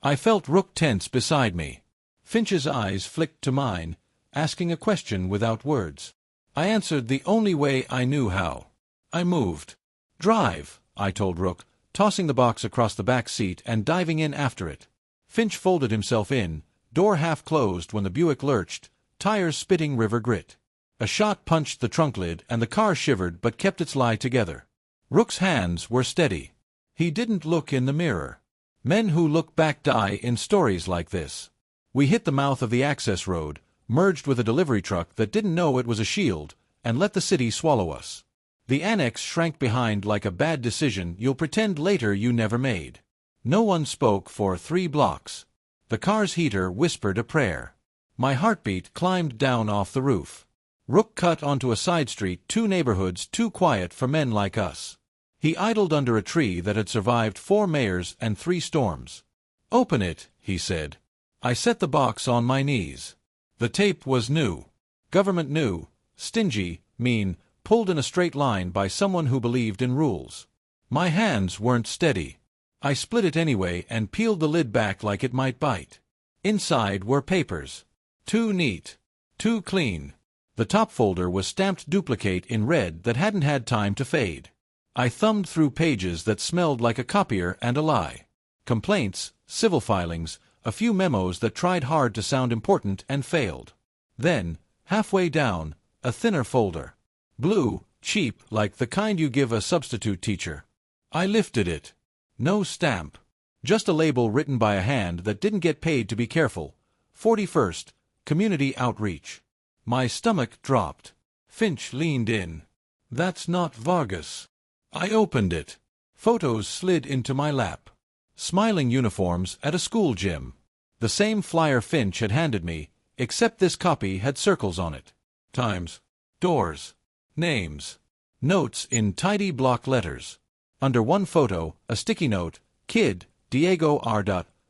I felt Rook tense beside me. Finch's eyes flicked to mine, asking a question without words. I answered the only way I knew how. I moved. Drive, I told Rook, tossing the box across the back seat and diving in after it. Finch folded himself in, door half closed when the Buick lurched, tires spitting river grit. A shot punched the trunk lid and the car shivered but kept its lie together. Rook's hands were steady. He didn't look in the mirror. Men who look back die in stories like this. We hit the mouth of the access road, merged with a delivery truck that didn't know it was a shield, and let the city swallow us. The annex shrank behind like a bad decision you'll pretend later you never made. No one spoke for 3 blocks. The car's heater whispered a prayer. My heartbeat climbed down off the roof. Rook cut onto a side street, 2 neighborhoods too quiet for men like us. He idled under a tree that had survived 4 mayors and 3 storms. Open it, he said. I set the box on my knees. The tape was new. Government new, stingy, mean, pulled in a straight line by someone who believed in rules. My hands weren't steady. I split it anyway and peeled the lid back like it might bite. Inside were papers. Too neat. Too clean. The top folder was stamped duplicate in red that hadn't had time to fade. I thumbed through pages that smelled like a copier and a lie. Complaints, civil filings, a few memos that tried hard to sound important and failed. Then, halfway down, a thinner folder. Blue, cheap, like the kind you give a substitute teacher. I lifted it. No stamp. Just a label written by a hand that didn't get paid to be careful. 41st, Community Outreach. My stomach dropped. Finch leaned in. That's not Vargas. I opened it. Photos slid into my lap. Smiling uniforms at a school gym. The same flyer Finch had handed me, except this copy had circles on it. Times. Doors. Names. Notes in tidy block letters. Under one photo, a sticky note, Kid, Diego R.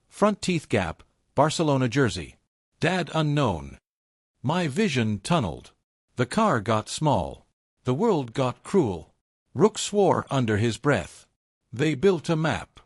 Front teeth gap, Barcelona jersey. Dad unknown. My vision tunneled. The car got small. The world got cruel. Rook swore under his breath. They built a map.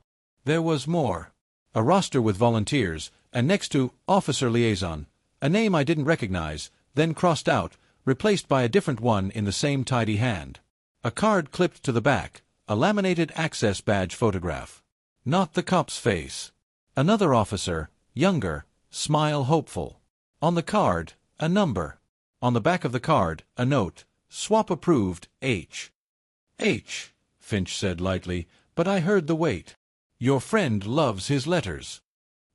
There was more. A roster with volunteers, and next to Officer Liaison, a name I didn't recognize, then crossed out, replaced by a different one in the same tidy hand. A card clipped to the back, a laminated access badge photograph. Not the cop's face. Another officer, younger, smile hopeful. On the card, a number. On the back of the card, a note, swap approved, H. H, Finch said lightly, but I heard the weight. Your friend loves his letters.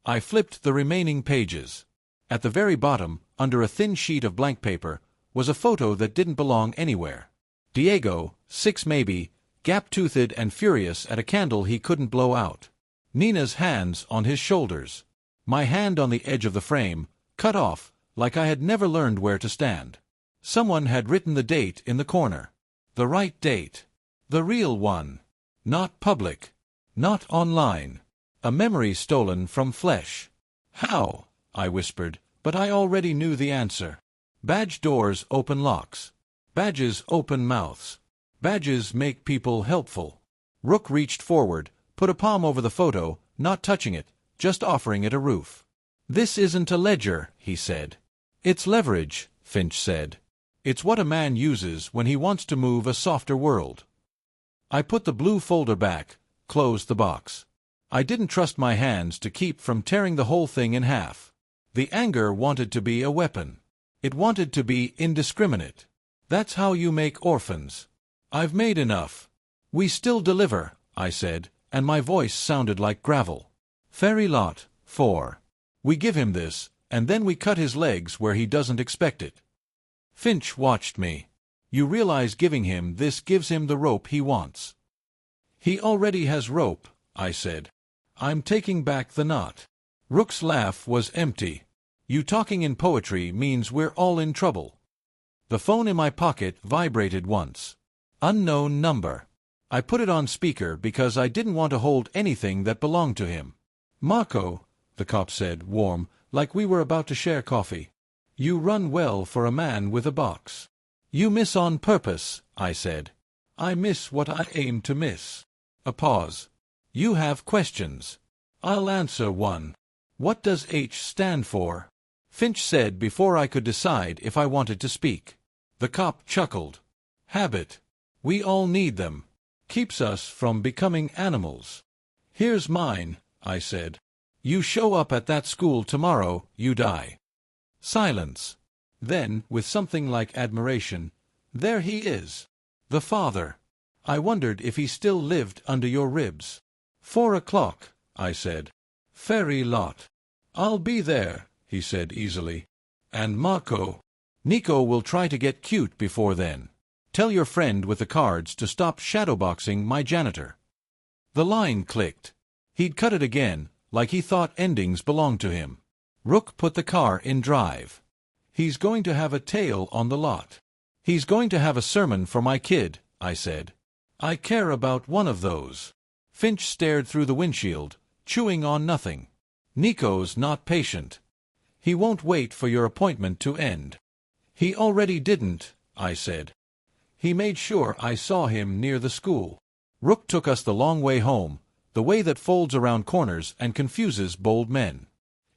I flipped the remaining pages. At the very bottom, under a thin sheet of blank paper, was a photo that didn't belong anywhere. Diego, 6 maybe, gap-toothed and furious at a candle he couldn't blow out. Nina's hands on his shoulders. My hand on the edge of the frame, cut off, like I had never learned where to stand. Someone had written the date in the corner. The right date. The real one. Not public. Not online. A memory stolen from flesh. How? I whispered, but I already knew the answer. Badge doors open locks. Badges open mouths. Badges make people helpful. Rook reached forward, put a palm over the photo, not touching it, just offering it a roof. This isn't a ledger, he said. It's leverage, Finch said. It's what a man uses when he wants to move a softer world. I put the blue folder back, closed the box. I didn't trust my hands to keep from tearing the whole thing in half. The anger wanted to be a weapon. It wanted to be indiscriminate. That's how you make orphans. I've made enough. We still deliver, I said, and my voice sounded like gravel. Ferry lot, 4. We give him this, and then we cut his legs where he doesn't expect it. Finch watched me. You realize giving him this gives him the rope he wants. He already has rope, I said. I'm taking back the knot. Rook's laugh was empty. You talking in poetry means we're all in trouble. The phone in my pocket vibrated once. Unknown number. I put it on speaker because I didn't want to hold anything that belonged to him. Marco, the cop said, warm, like we were about to share coffee. You run well for a man with a box. You miss on purpose, I said. I miss what I aim to miss. A pause. You have questions. I'll answer one. What does H stand for? Finch said before I could decide if I wanted to speak. The cop chuckled. Habit. We all need them. Keeps us from becoming animals. Here's mine, I said. You show up at that school tomorrow, you die. Silence. Then, with something like admiration, there he is. The father. I wondered if he still lived under your ribs. 4 o'clock, I said. Ferry lot. I'll be there, he said easily. And Marco. Nico will try to get cute before then. Tell your friend with the cards to stop shadowboxing my janitor. The line clicked. He'd cut it again, like he thought endings belonged to him. Rook put the car in drive. He's going to have a tail on the lot. He's going to have a sermon for my kid, I said. I care about one of those. Finch stared through the windshield, chewing on nothing. Nico's not patient. He won't wait for your appointment to end. He already didn't, I said. He made sure I saw him near the school. Rook took us the long way home, the way that folds around corners and confuses bold men.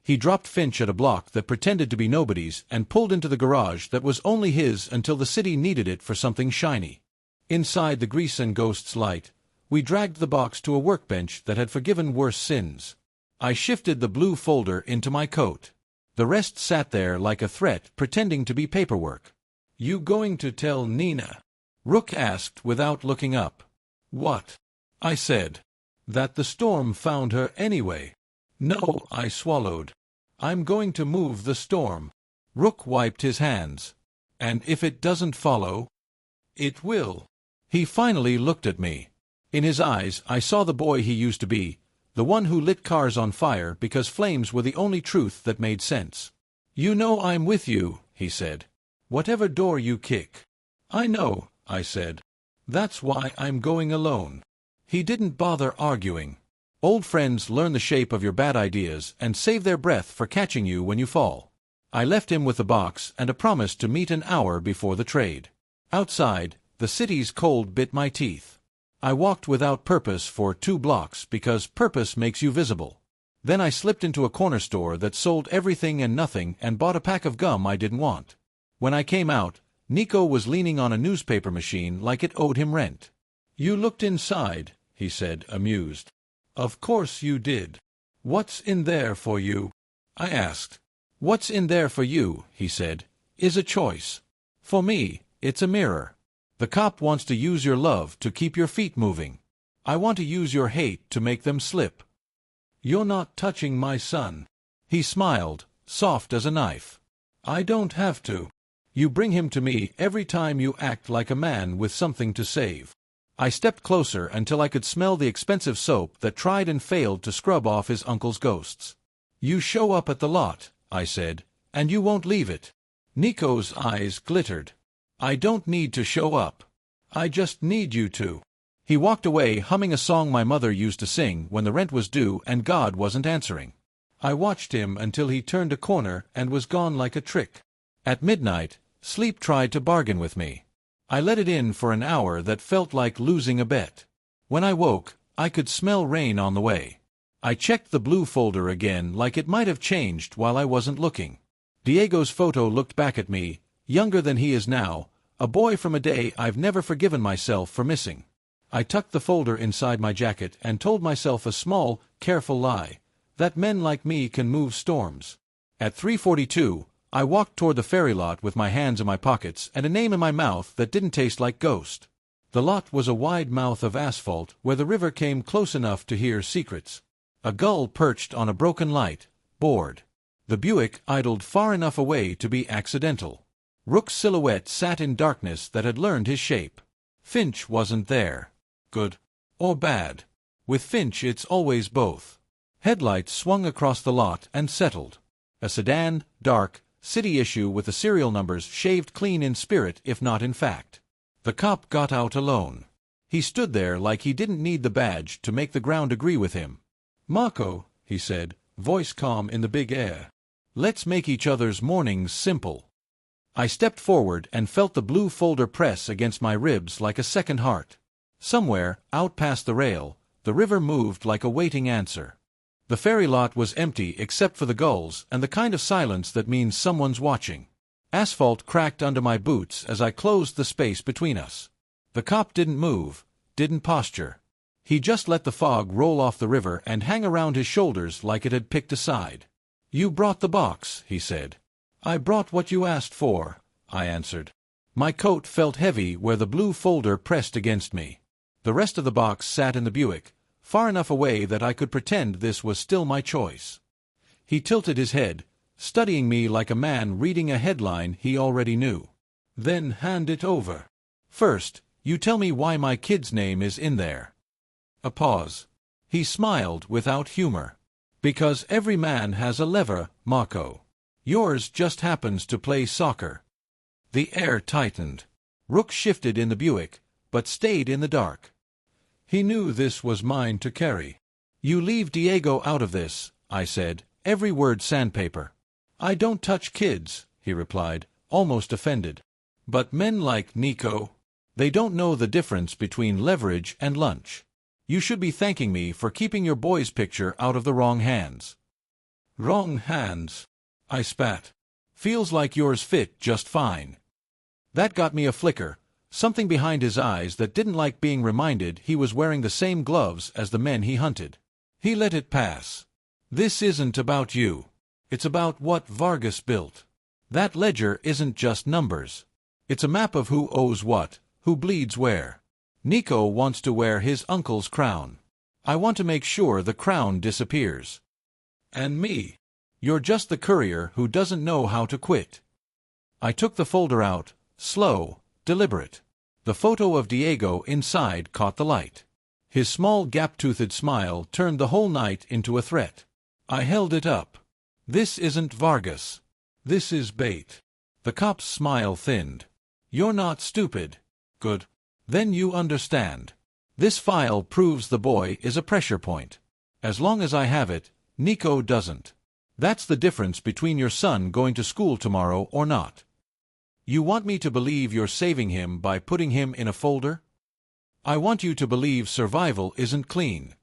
He dropped Finch at a block that pretended to be nobody's and pulled into the garage that was only his until the city needed it for something shiny. Inside the grease and ghosts light, we dragged the box to a workbench that had forgiven worse sins. I shifted the blue folder into my coat. The rest sat there like a threat pretending to be paperwork. You going to tell Nina? Rook asked without looking up. What? I said. That the storm found her anyway. No, I swallowed. I'm going to move the storm. Rook wiped his hands. And if it doesn't follow? It will. He finally looked at me. In his eyes I saw the boy he used to be, the one who lit cars on fire because flames were the only truth that made sense. You know I'm with you, he said. Whatever door you kick. I know, I said. That's why I'm going alone. He didn't bother arguing. Old friends learn the shape of your bad ideas and save their breath for catching you when you fall. I left him with the box and a promise to meet an hour before the trade. Outside, the city's cold bit my teeth. I walked without purpose for 2 blocks because purpose makes you visible. Then I slipped into a corner store that sold everything and nothing and bought a pack of gum I didn't want. When I came out, Nico was leaning on a newspaper machine like it owed him rent. You looked inside, he said, amused. Of course you did. What's in there for you? I asked. What's in there for you, he said, is a choice. For me, it's a mirror. The cop wants to use your love to keep your feet moving. I want to use your hate to make them slip. You're not touching my son. He smiled, soft as a knife. I don't have to. You bring him to me every time you act like a man with something to save. I stepped closer until I could smell the expensive soap that tried and failed to scrub off his uncle's ghosts. You show up at the lot, I said, and you won't leave it. Nico's eyes glittered. I don't need to show up. I just need you to. He walked away humming a song my mother used to sing when the rent was due and God wasn't answering. I watched him until he turned a corner and was gone like a trick. At midnight, sleep tried to bargain with me. I let it in for an hour that felt like losing a bet. When I woke, I could smell rain on the way. I checked the blue folder again like it might have changed while I wasn't looking. Diego's photo looked back at me, younger than he is now, a boy from a day I've never forgiven myself for missing. I tucked the folder inside my jacket and told myself a small, careful lie, that men like me can move storms. At 3:42, I walked toward the ferry lot with my hands in my pockets and a name in my mouth that didn't taste like ghost. The lot was a wide mouth of asphalt where the river came close enough to hear secrets. A gull perched on a broken light, bored. The Buick idled far enough away to be accidental. Rook's silhouette sat in darkness that had learned his shape. Finch wasn't there. Good. Or bad. With Finch it's always both. Headlights swung across the lot and settled. A sedan, dark, city issue with the serial numbers shaved clean in spirit if not in fact. The cop got out alone. He stood there like he didn't need the badge to make the ground agree with him. "Marco," he said, voice calm in the big air. "Let's make each other's mornings simple." I stepped forward and felt the blue folder press against my ribs like a second heart. Somewhere, out past the rail, the river moved like a waiting answer. The ferry lot was empty except for the gulls and the kind of silence that means someone's watching. Asphalt cracked under my boots as I closed the space between us. The cop didn't move, didn't posture. He just let the fog roll off the river and hang around his shoulders like it had picked a side. "You brought the box," he said. "I brought what you asked for," I answered. My coat felt heavy where the blue folder pressed against me. The rest of the box sat in the Buick, far enough away that I could pretend this was still my choice. He tilted his head, studying me like a man reading a headline he already knew. "Then hand it over. First, you tell me why my kid's name is in there." A pause. He smiled without humor. "Because every man has a lever, Marco. Yours just happens to play soccer." The air tightened. Rook shifted in the Buick, but stayed in the dark. He knew this was mine to carry. "You leave Diego out of this," I said, every word sandpaper. "I don't touch kids," he replied, almost offended. "But men like Nico, they don't know the difference between leverage and lunch. You should be thanking me for keeping your boy's picture out of the wrong hands." "Wrong hands," I spat. "Feels like yours fit just fine." That got me a flicker, something behind his eyes that didn't like being reminded he was wearing the same gloves as the men he hunted. He let it pass. "This isn't about you. It's about what Vargas built. That ledger isn't just numbers. It's a map of who owes what, who bleeds where. Nico wants to wear his uncle's crown. I want to make sure the crown disappears. And me. You're just the courier who doesn't know how to quit." I took the folder out, slow, deliberate. The photo of Diego inside caught the light. His small gap-toothed smile turned the whole night into a threat. I held it up. "This isn't Vargas. This is bait." The cop's smile thinned. "You're not stupid. Good. Then you understand. This file proves the boy is a pressure point. As long as I have it, Nico doesn't. That's the difference between your son going to school tomorrow or not. You want me to believe you're saving him by putting him in a folder? I want you to believe survival isn't clean."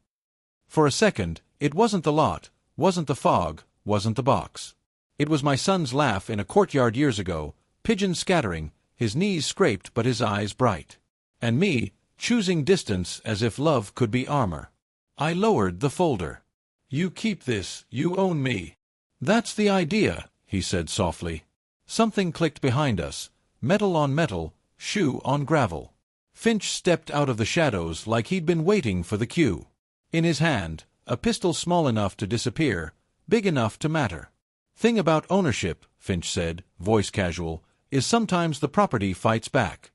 For a second, it wasn't the lot, wasn't the fog, wasn't the box. It was my son's laugh in a courtyard years ago, pigeons scattering, his knees scraped but his eyes bright. And me, choosing distance as if love could be armor. I lowered the folder. "You keep this, you own me." "That's the idea," he said softly. Something clicked behind us, metal on metal, shoe on gravel. Finch stepped out of the shadows like he'd been waiting for the cue. In his hand, a pistol small enough to disappear, big enough to matter. "Thing about ownership," Finch said, voice casual, "is sometimes the property fights back."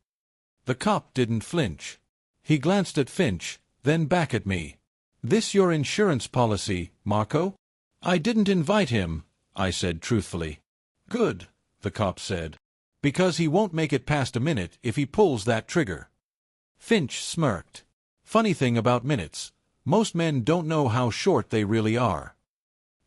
The cop didn't flinch. He glanced at Finch, then back at me. "This your insurance policy, Marco?" "I didn't invite him," I said truthfully. "Good," the cop said. "Because he won't make it past a minute if he pulls that trigger." Finch smirked. "Funny thing about minutes, most men don't know how short they really are."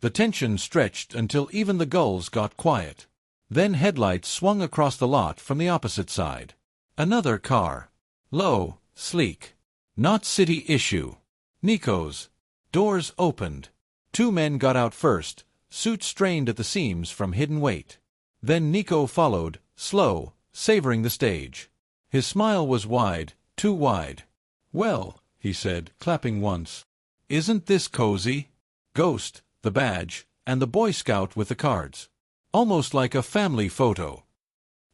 The tension stretched until even the gulls got quiet. Then headlights swung across the lot from the opposite side. Another car. Low, sleek. Not city issue. Nico's. Doors opened. Two men got out first, suits strained at the seams from hidden weight. Then Nico followed, slow, savoring the stage. His smile was wide, too wide. "Well," he said, clapping once. "Isn't this cozy? Ghost, the badge, and the Boy Scout with the cards. Almost like a family photo."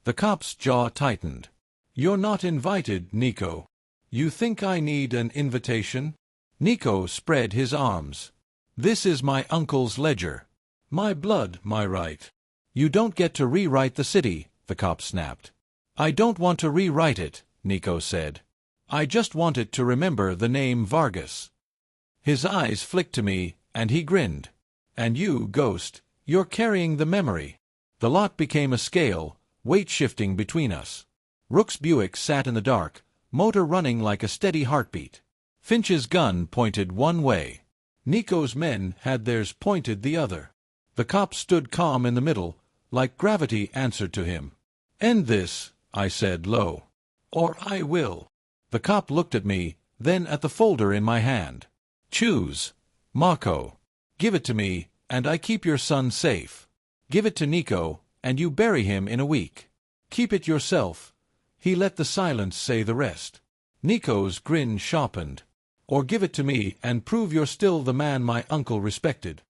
The cop's jaw tightened. "You're not invited, Nico. You think I need an invitation?" Nico spread his arms. "This is my uncle's ledger. My blood, my right. You don't get to rewrite the city," the cop snapped. "I don't want to rewrite it," Nico said. "I just want it to remember the name Vargas." His eyes flicked to me, and he grinned. "And you, Ghost, you're carrying the memory." The lot became a scale, weight shifting between us. Rook's Buick sat in the dark, motor running like a steady heartbeat. Finch's gun pointed one way. Nico's men had theirs pointed the other. The cop stood calm in the middle, like gravity answered to him. "End this," I said low. "Or I will." The cop looked at me, then at the folder in my hand. "Choose. Mako. Give it to me, and I keep your son safe. Give it to Nico, and you bury him in a week. Keep it yourself." He let the silence say the rest. Nico's grin sharpened. "Or give it to me and prove you're still the man my uncle respected."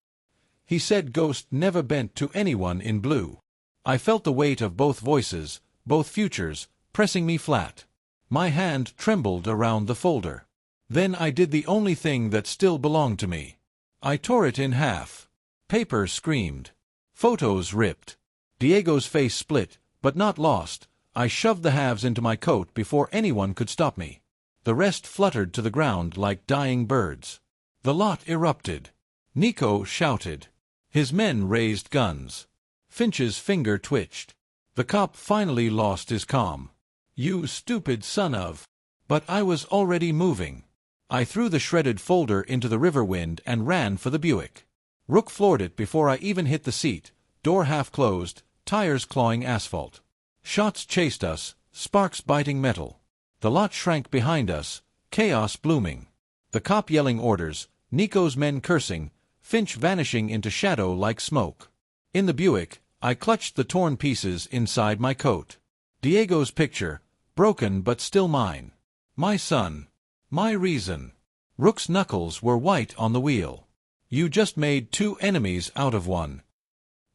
He said Ghost never bent to anyone in blue. I felt the weight of both voices, both futures, pressing me flat. My hand trembled around the folder. Then I did the only thing that still belonged to me. I tore it in half. Paper screamed. Photos ripped. Diego's face split, but not lost. I shoved the halves into my coat before anyone could stop me. The rest fluttered to the ground like dying birds. The lot erupted. Nico shouted. His men raised guns. Finch's finger twitched. The cop finally lost his calm. "You stupid son of..." But I was already moving. I threw the shredded folder into the river wind and ran for the Buick. Rook floored it before I even hit the seat, door half closed, tires clawing asphalt. Shots chased us, sparks biting metal. The lot shrank behind us, chaos blooming. The cop yelling orders, Nico's men cursing, Finch vanishing into shadow like smoke. In the Buick, I clutched the torn pieces inside my coat. Diego's picture, broken but still mine. My son. My reason. Rook's knuckles were white on the wheel. "You just made 2 enemies out of 1.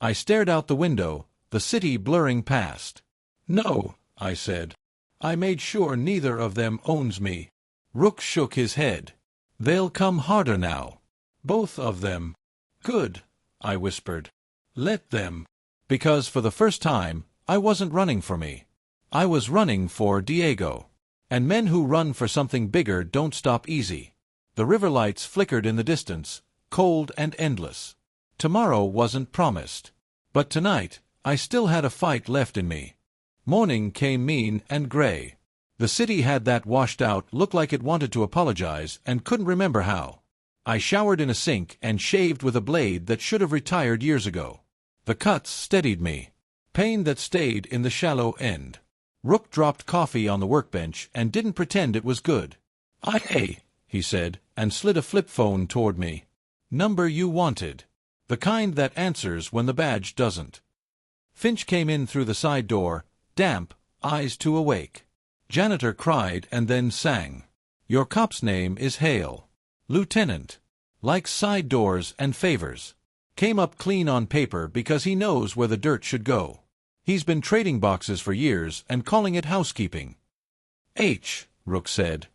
I stared out the window, the city blurring past. "No," I said. "I made sure neither of them owns me." Rook shook his head. "They'll come harder now. Both of them." "Good," I whispered. "Let them." Because for the first time, I wasn't running for me. I was running for Diego. And men who run for something bigger don't stop easy. The river lights flickered in the distance, cold and endless. Tomorrow wasn't promised. But tonight, I still had a fight left in me. Morning came mean and gray. The city had that washed-out look like it wanted to apologize and couldn't remember how. I showered in a sink and shaved with a blade that should have retired years ago. The cuts steadied me. Pain that stayed in the shallow end. Rook dropped coffee on the workbench and didn't pretend it was good. "Hey," he said, and slid a flip phone toward me. "Number you wanted. The kind that answers when the badge doesn't." Finch came in through the side door, damp, eyes too awake. Janitor cried and then sang. "Your cop's name is Hale. Lieutenant. Likes side doors and favors. Came up clean on paper because he knows where the dirt should go. He's been trading boxes for years and calling it housekeeping." Rook said.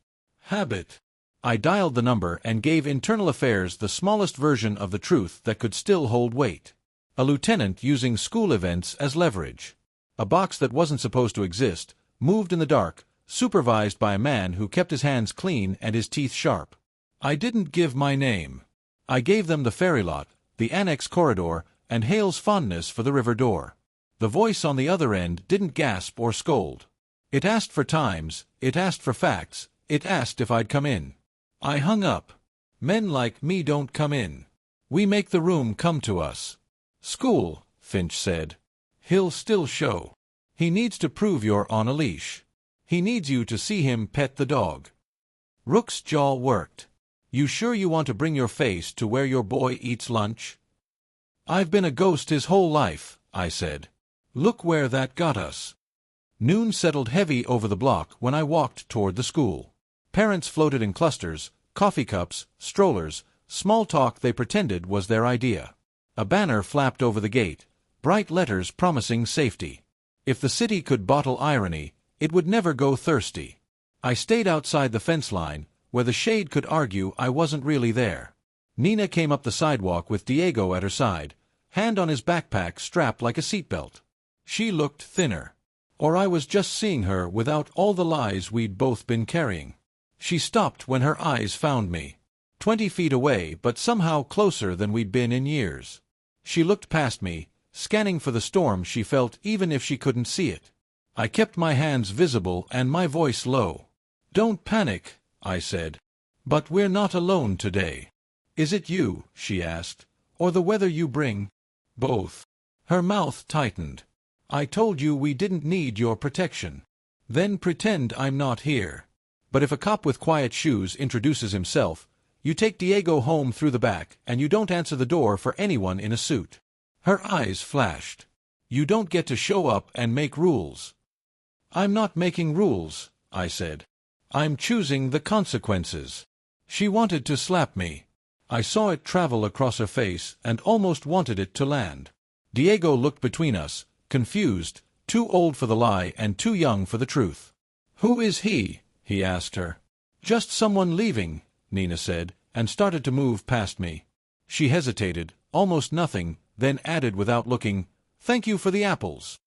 "Habit." I dialed the number and gave Internal Affairs the smallest version of the truth that could still hold weight. A lieutenant using school events as leverage. A box that wasn't supposed to exist, moved in the dark, supervised by a man who kept his hands clean and his teeth sharp. I didn't give my name. I gave them the ferry lot, the annex corridor, and Hale's fondness for the river door. The voice on the other end didn't gasp or scold. It asked for times, it asked for facts, it asked if I'd come in. I hung up. "Men like me don't come in. We make the room come to us." "School," Finch said. "He'll still show. He needs to prove you're on a leash. He needs you to see him pet the dog." Rook's jaw worked. "You sure you want to bring your face to where your boy eats lunch?" "I've been a ghost his whole life," I said. "Look where that got us." Noon settled heavy over the block when I walked toward the school. Parents floated in clusters, coffee cups, strollers, small talk they pretended was their idea. A banner flapped over the gate, bright letters promising safety. If the city could bottle irony, it would never go thirsty. I stayed outside the fence line, where the shade could argue I wasn't really there. Nina came up the sidewalk with Diego at her side, hand on his backpack strapped like a seatbelt. She looked thinner. Or I was just seeing her without all the lies we'd both been carrying. She stopped when her eyes found me. 20 feet away, but somehow closer than we'd been in years. She looked past me, scanning for the storm she felt even if she couldn't see it. I kept my hands visible and my voice low. "Don't panic," I said. "But we're not alone today." "Is it you," she asked, "or the weather you bring?" "Both." Her mouth tightened. "I told you we didn't need your protection." "Then pretend I'm not here. But if a cop with quiet shoes introduces himself, you take Diego home through the back and you don't answer the door for anyone in a suit." Her eyes flashed. "You don't get to show up and make rules." "I'm not making rules," I said. "I'm choosing the consequences." She wanted to slap me. I saw it travel across her face and almost wanted it to land. Diego looked between us, confused, too old for the lie and too young for the truth. "Who is he?" he asked her. "Just someone leaving," Nina said, and started to move past me. She hesitated, almost nothing, then added without looking, "Thank you for the apples."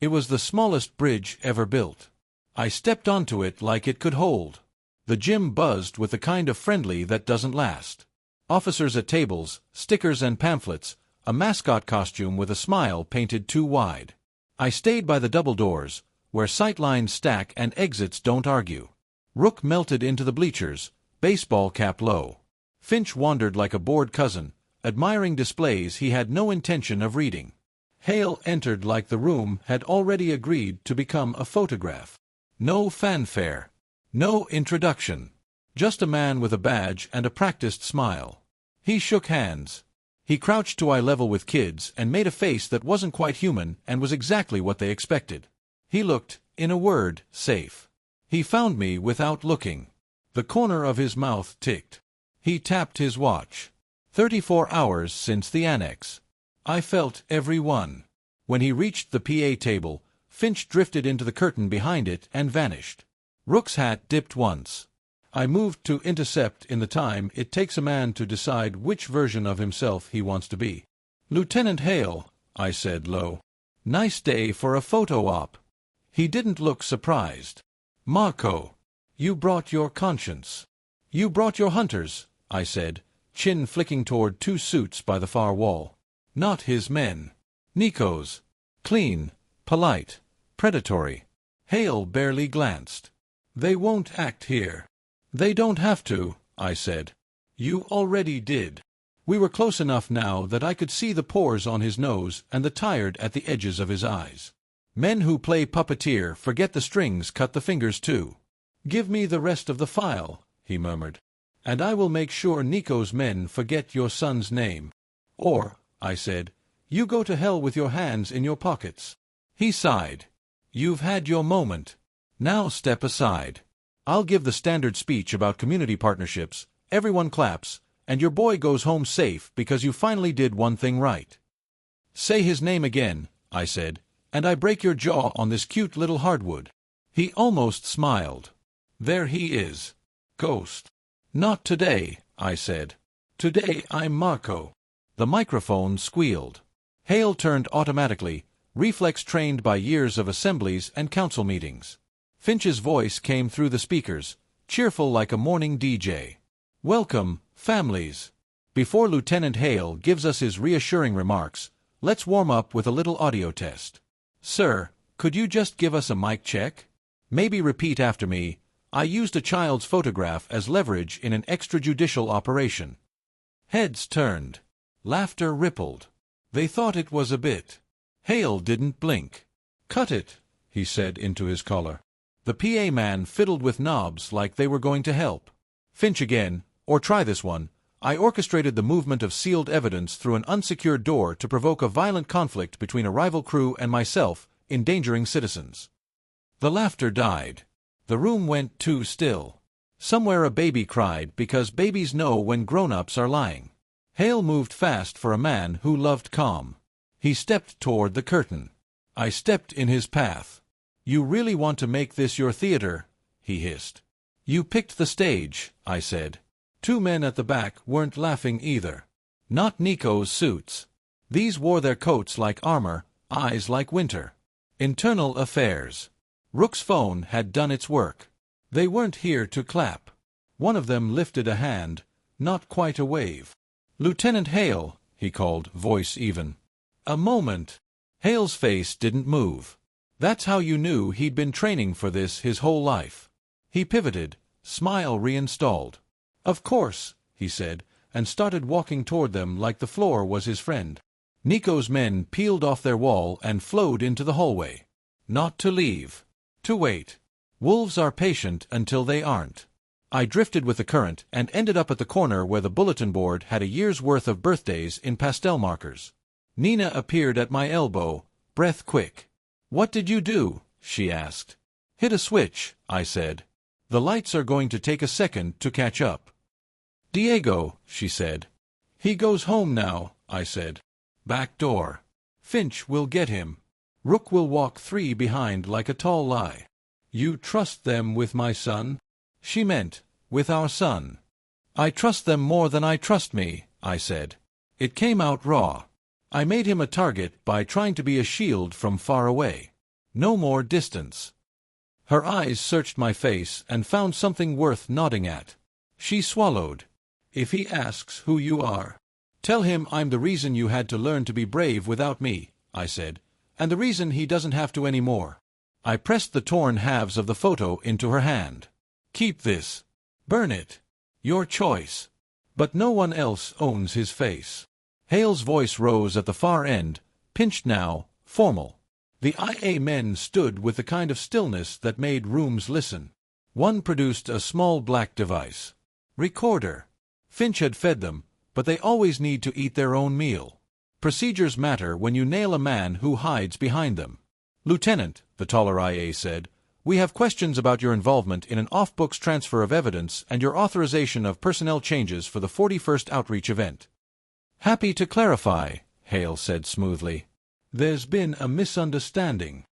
It was the smallest bridge ever built. I stepped onto it like it could hold. The gym buzzed with the kind of friendly that doesn't last. Officers at tables, stickers and pamphlets, a mascot costume with a smile painted too wide. I stayed by the double doors, where sightlines stack and exits don't argue. Rook melted into the bleachers, baseball cap low. Finch wandered like a bored cousin, admiring displays he had no intention of reading. Hale entered like the room had already agreed to become a photograph. No fanfare. No introduction. Just a man with a badge and a practiced smile. He shook hands. He crouched to eye level with kids and made a face that wasn't quite human and was exactly what they expected. He looked, in a word, safe. He found me without looking. The corner of his mouth ticked. He tapped his watch. 34 hours since the annex. I felt every one. When he reached the PA table, Finch drifted into the curtain behind it and vanished. Rook's hat dipped once. I moved to intercept in the time it takes a man to decide which version of himself he wants to be. "Lieutenant Hale," I said low. "Nice day for a photo op." He didn't look surprised. "Marco, you brought your conscience. You brought your hunters," I said, chin flicking toward 2 suits by the far wall. "Not his men. Nico's. Clean, polite, predatory." Hale barely glanced. "They won't act here." "They don't have to," I said. "You already did." We were close enough now that I could see the pores on his nose and the tired at the edges of his eyes. Men who play puppeteer forget the strings cut the fingers too. "Give me the rest of the file," he murmured, "and I will make sure Nico's men forget your son's name." "Or," I said, "you go to hell with your hands in your pockets." He sighed. "You've had your moment. Now step aside. I'll give the standard speech about community partnerships, everyone claps, and your boy goes home safe because you finally did one thing right." "Say his name again," I said, "and I break your jaw on this cute little hardwood." He almost smiled. "There he is. Ghost." "Not today," I said. "Today I'm Marco." The microphone squealed. Hale turned automatically, reflex trained by years of assemblies and council meetings. Finch's voice came through the speakers, cheerful like a morning DJ. "Welcome, families. Before Lieutenant Hale gives us his reassuring remarks, let's warm up with a little audio test. Sir, could you just give us a mic check? Maybe repeat after me. I used a child's photograph as leverage in an extrajudicial operation." Heads turned. Laughter rippled. They thought it was a bit. Hale didn't blink. "Cut it," he said into his collar. The PA man fiddled with knobs like they were going to help. "Finch again, or try this one." I orchestrated the movement of sealed evidence through an unsecured door to provoke a violent conflict between a rival crew and myself, endangering citizens. The laughter died. The room went too still. Somewhere a baby cried because babies know when grown-ups are lying. Hale moved fast for a man who loved calm. He stepped toward the curtain. I stepped in his path. "You really want to make this your theater?" he hissed. "You picked the stage," I said. 2 men at the back weren't laughing either. Not Nico's suits. These wore their coats like armor, eyes like winter. Internal affairs. Rook's phone had done its work. They weren't here to clap. One of them lifted a hand, not quite a wave. "Lieutenant Hale," he called, voice even. "A moment." Hale's face didn't move. That's how you knew he'd been training for this his whole life. He pivoted, smile reinstalled. Of course, he said, and started walking toward them like the floor was his friend. Nico's men peeled off their wall and flowed into the hallway. Not to leave. To wait. Wolves are patient until they aren't. I drifted with the current and ended up at the corner where the bulletin board had a year's worth of birthdays in pastel markers. Nina appeared at my elbow, breath quick. "What did you do?" she asked. "Hit a switch," I said. "The lights are going to take a second to catch up." "Diego," she said. "He goes home now," I said. "Back door. Finch will get him. Rook will walk 3 behind like a tall lie." "You trust them with my son?" She meant, with our son. "I trust them more than I trust me," I said. It came out raw. I made him a target by trying to be a shield from far away. No more distance. Her eyes searched my face and found something worth nodding at. She swallowed. "If he asks who you are, tell him I'm the reason you had to learn to be brave without me," I said, "and the reason he doesn't have to anymore." I pressed the torn halves of the photo into her hand. "Keep this. Burn it. Your choice. But no one else owns his face." Hale's voice rose at the far end, pinched now, formal. The IA men stood with the kind of stillness that made rooms listen. One produced a small black device. Recorder. Finch had fed them, but they always need to eat their own meal. Procedures matter when you nail a man who hides behind them. "Lieutenant," the taller IA said, "we have questions about your involvement in an off-books transfer of evidence and your authorization of personnel changes for the 41st Outreach event." "Happy to clarify," Hale said smoothly. "There's been a misunderstanding."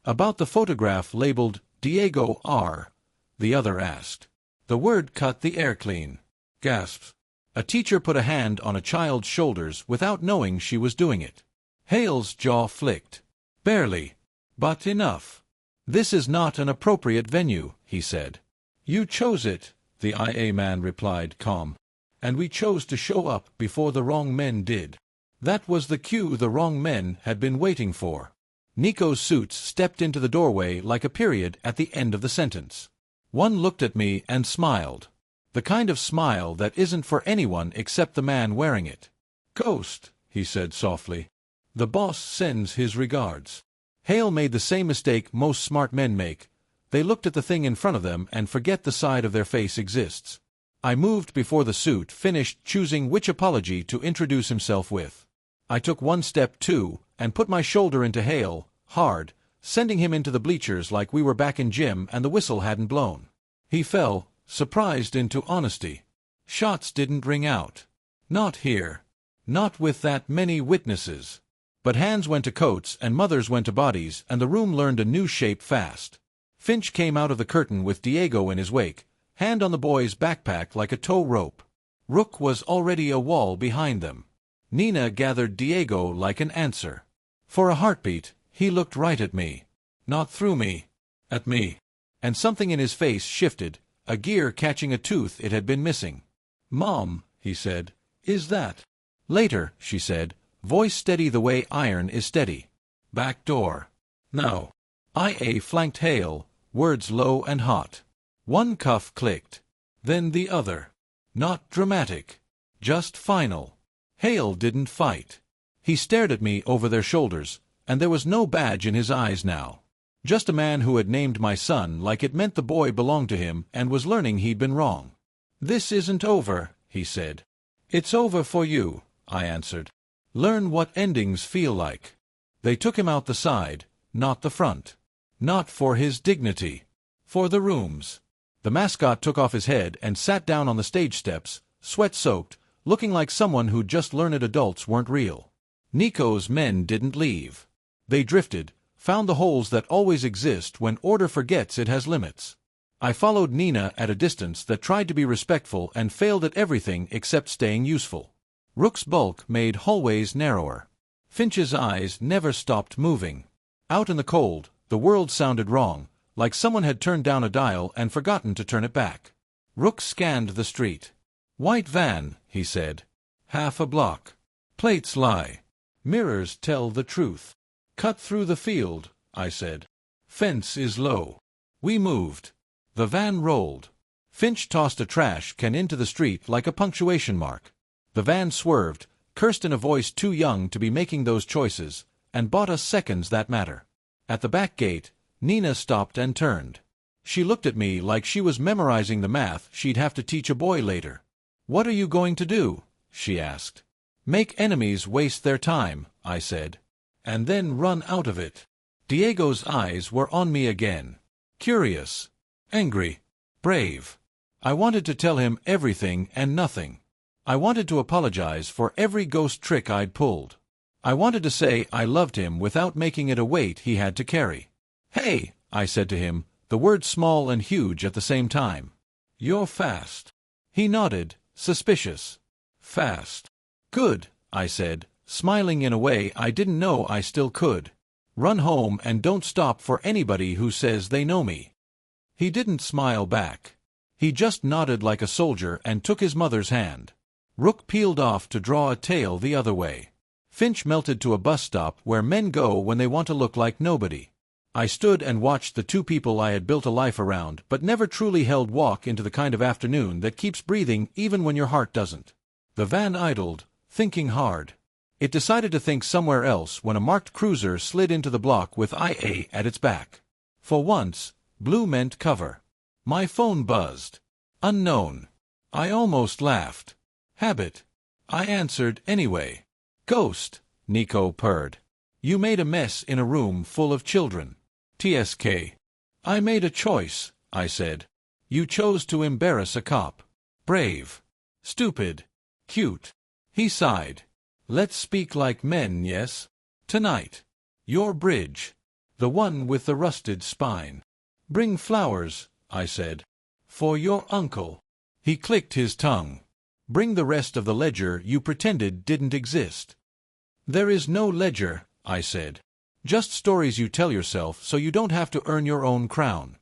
"About the photograph labeled Diego R?" the other asked. The word cut the air clean. Gasps. A teacher put a hand on a child's shoulders without knowing she was doing it. Hale's jaw flicked. "Barely. But enough." "This is not an appropriate venue," he said. "You chose it," the IA man replied, calm. "And we chose to show up before the wrong men did." That was the cue the wrong men had been waiting for. Nico's suits stepped into the doorway like a period at the end of the sentence. One looked at me and smiled. The kind of smile that isn't for anyone except the man wearing it. "Ghost," he said softly. "The boss sends his regards." Hale made the same mistake most smart men make. They looked at the thing in front of them and forget the side of their face exists. I moved before the suit finished choosing which apology to introduce himself with. I took one step, too, and put my shoulder into Hale, hard, sending him into the bleachers like we were back in gym and the whistle hadn't blown. He fell, surprised into honesty. Shots didn't ring out. Not here. Not with that many witnesses. But hands went to coats and mothers went to bodies, and the room learned a new shape fast. Finch came out of the curtain with Diego in his wake, hand on the boy's backpack like a tow rope. Rook was already a wall behind them. Nina gathered Diego like an answer. For a heartbeat, he looked right at me. Not through me. At me. And something in his face shifted, a gear catching a tooth it had been missing. "Mom," he said, "is that?" "Later," she said, voice steady the way iron is steady. "Back door." "No." IA flanked Hale, words low and hot. One cuff clicked. Then the other. Not dramatic. Just final. Hale didn't fight. He stared at me over their shoulders, and there was no badge in his eyes now. Just a man who had named my son like it meant the boy belonged to him and was learning he'd been wrong. "This isn't over," he said. "It's over for you," I answered. "Learn what endings feel like." They took him out the side, not the front. Not for his dignity. For the rooms. The mascot took off his head and sat down on the stage steps, sweat-soaked, looking like someone who'd just learned adults weren't real. Nico's men didn't leave. They drifted, found the holes that always exist when order forgets it has limits. I followed Nina at a distance that tried to be respectful and failed at everything except staying useful. Rook's bulk made hallways narrower. Finch's eyes never stopped moving. Out in the cold, the world sounded wrong, like someone had turned down a dial and forgotten to turn it back. Rook scanned the street. "White van," he said. "Half a block. Plates lie. Mirrors tell the truth." "Cut through the field," I said. Fence is low. We moved. The van rolled. Finch tossed a trash can into the street like a punctuation mark. The van swerved, cursed in a voice too young to be making those choices, and bought us seconds that matter. At the back gate, Nina stopped and turned. She looked at me like she was memorizing the math she'd have to teach a boy later. "What are you going to do?" she asked. "Make enemies waste their time," I said. "And then run out of it." Diego's eyes were on me again. Curious. Angry. Brave. I wanted to tell him everything and nothing. I wanted to apologize for every ghost trick I'd pulled. I wanted to say I loved him without making it a weight he had to carry. "Hey," I said to him, the words small and huge at the same time. "You're fast." He nodded, suspicious. "Fast." "Good," I said, smiling in a way I didn't know I still could. "Run home and don't stop for anybody who says they know me." He didn't smile back. He just nodded like a soldier and took his mother's hand. Rook peeled off to draw a tail the other way. Finch melted to a bus stop where men go when they want to look like nobody. I stood and watched the two people I had built a life around but never truly held walk into the kind of afternoon that keeps breathing even when your heart doesn't. The van idled, thinking hard. It decided to think somewhere else when a marked cruiser slid into the block with IA at its back. For once, blue meant cover. My phone buzzed. Unknown. I almost laughed. Habit. I answered anyway. "Ghost," Nico purred. "You made a mess in a room full of children." TSK. "I made a choice," I said. "You chose to embarrass a cop. Brave. Stupid. Cute." He sighed. "Let's speak like men, yes? Tonight. Your bridge. The one with the rusted spine." "Bring flowers," I said. "For your uncle." He clicked his tongue. "Bring the rest of the ledger you pretended didn't exist." "There is no ledger," I said. "Just stories you tell yourself so you don't have to earn your own crown."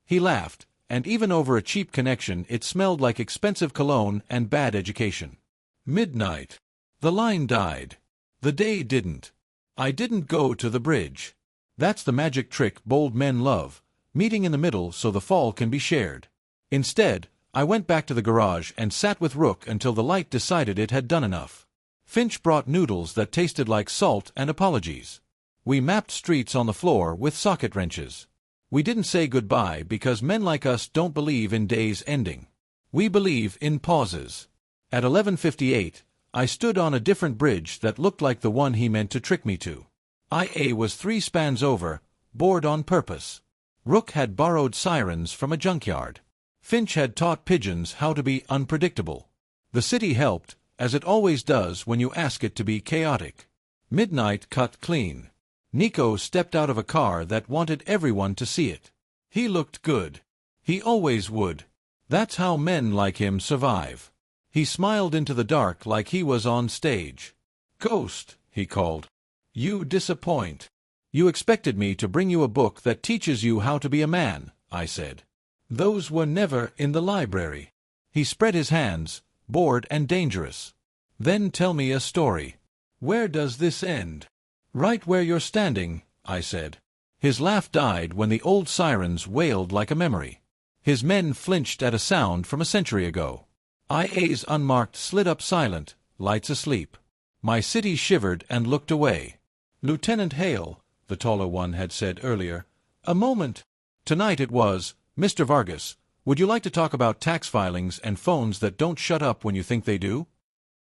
He laughed, and even over a cheap connection it smelled like expensive cologne and bad education. Midnight. The line died. The day didn't. I didn't go to the bridge. That's the magic trick bold men love, meeting in the middle so the fall can be shared. Instead, I went back to the garage and sat with Rook until the light decided it had done enough. Finch brought noodles that tasted like salt and apologies. We mapped streets on the floor with socket wrenches. We didn't say goodbye because men like us don't believe in days ending. We believe in pauses. At 11:58, I stood on a different bridge that looked like the one he meant to trick me to. IA was 3 spans over, bored on purpose. Rook had borrowed sirens from a junkyard. Finch had taught pigeons how to be unpredictable. The city helped, as it always does when you ask it to be chaotic. Midnight cut clean. Nico stepped out of a car that wanted everyone to see it. He looked good. He always would. That's how men like him survive. He smiled into the dark like he was on stage. "Ghost," he called. "You disappoint." "You expected me to bring you a book that teaches you how to be a man," I said. "Those were never in the library." He spread his hands, bored and dangerous. "Then tell me a story. Where does this end?" "Right where you're standing," I said. His laugh died when the old sirens wailed like a memory. His men flinched at a sound from a century ago. IA's unmarked slid up silent, lights asleep. My city shivered and looked away. "Lieutenant Hale," the taller one had said earlier. "A moment." Tonight it was, "Mr. Vargas, would you like to talk about tax filings and phones that don't shut up when you think they do?"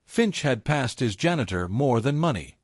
Finch had passed his janitor more than money.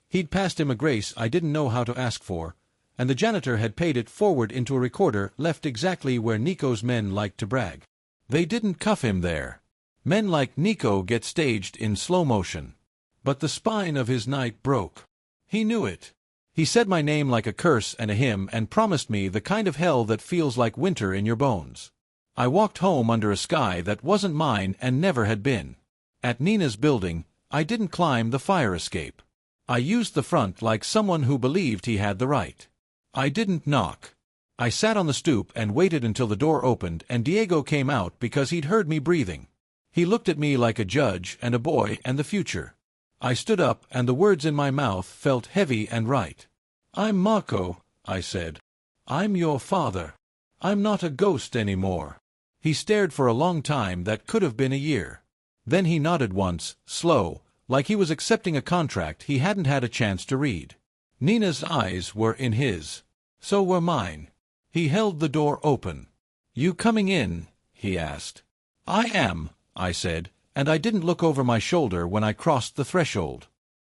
He'd passed him a grace I didn't know how to ask for, and the janitor had paid it forward into a recorder left exactly where Nico's men liked to brag. They didn't cuff him there. Men like Nico get staged in slow motion. But the spine of his night broke. He knew it. He said my name like a curse and a hymn and promised me the kind of hell that feels like winter in your bones. I walked home under a sky that wasn't mine and never had been. At Nina's building, I didn't climb the fire escape. I used the front like someone who believed he had the right. I didn't knock. I sat on the stoop and waited until the door opened and Diego came out because he'd heard me breathing. He looked at me like a judge and a boy and the future. I stood up and the words in my mouth felt heavy and right. "I'm Marco," I said. "I'm your father. I'm not a ghost anymore." He stared for a long time that could have been a year. Then he nodded once, slow, like he was accepting a contract he hadn't had a chance to read. Nina's eyes were in his. So were mine. He held the door open. "You coming in?" he asked. "I am," I said, and I didn't look over my shoulder when I crossed the threshold.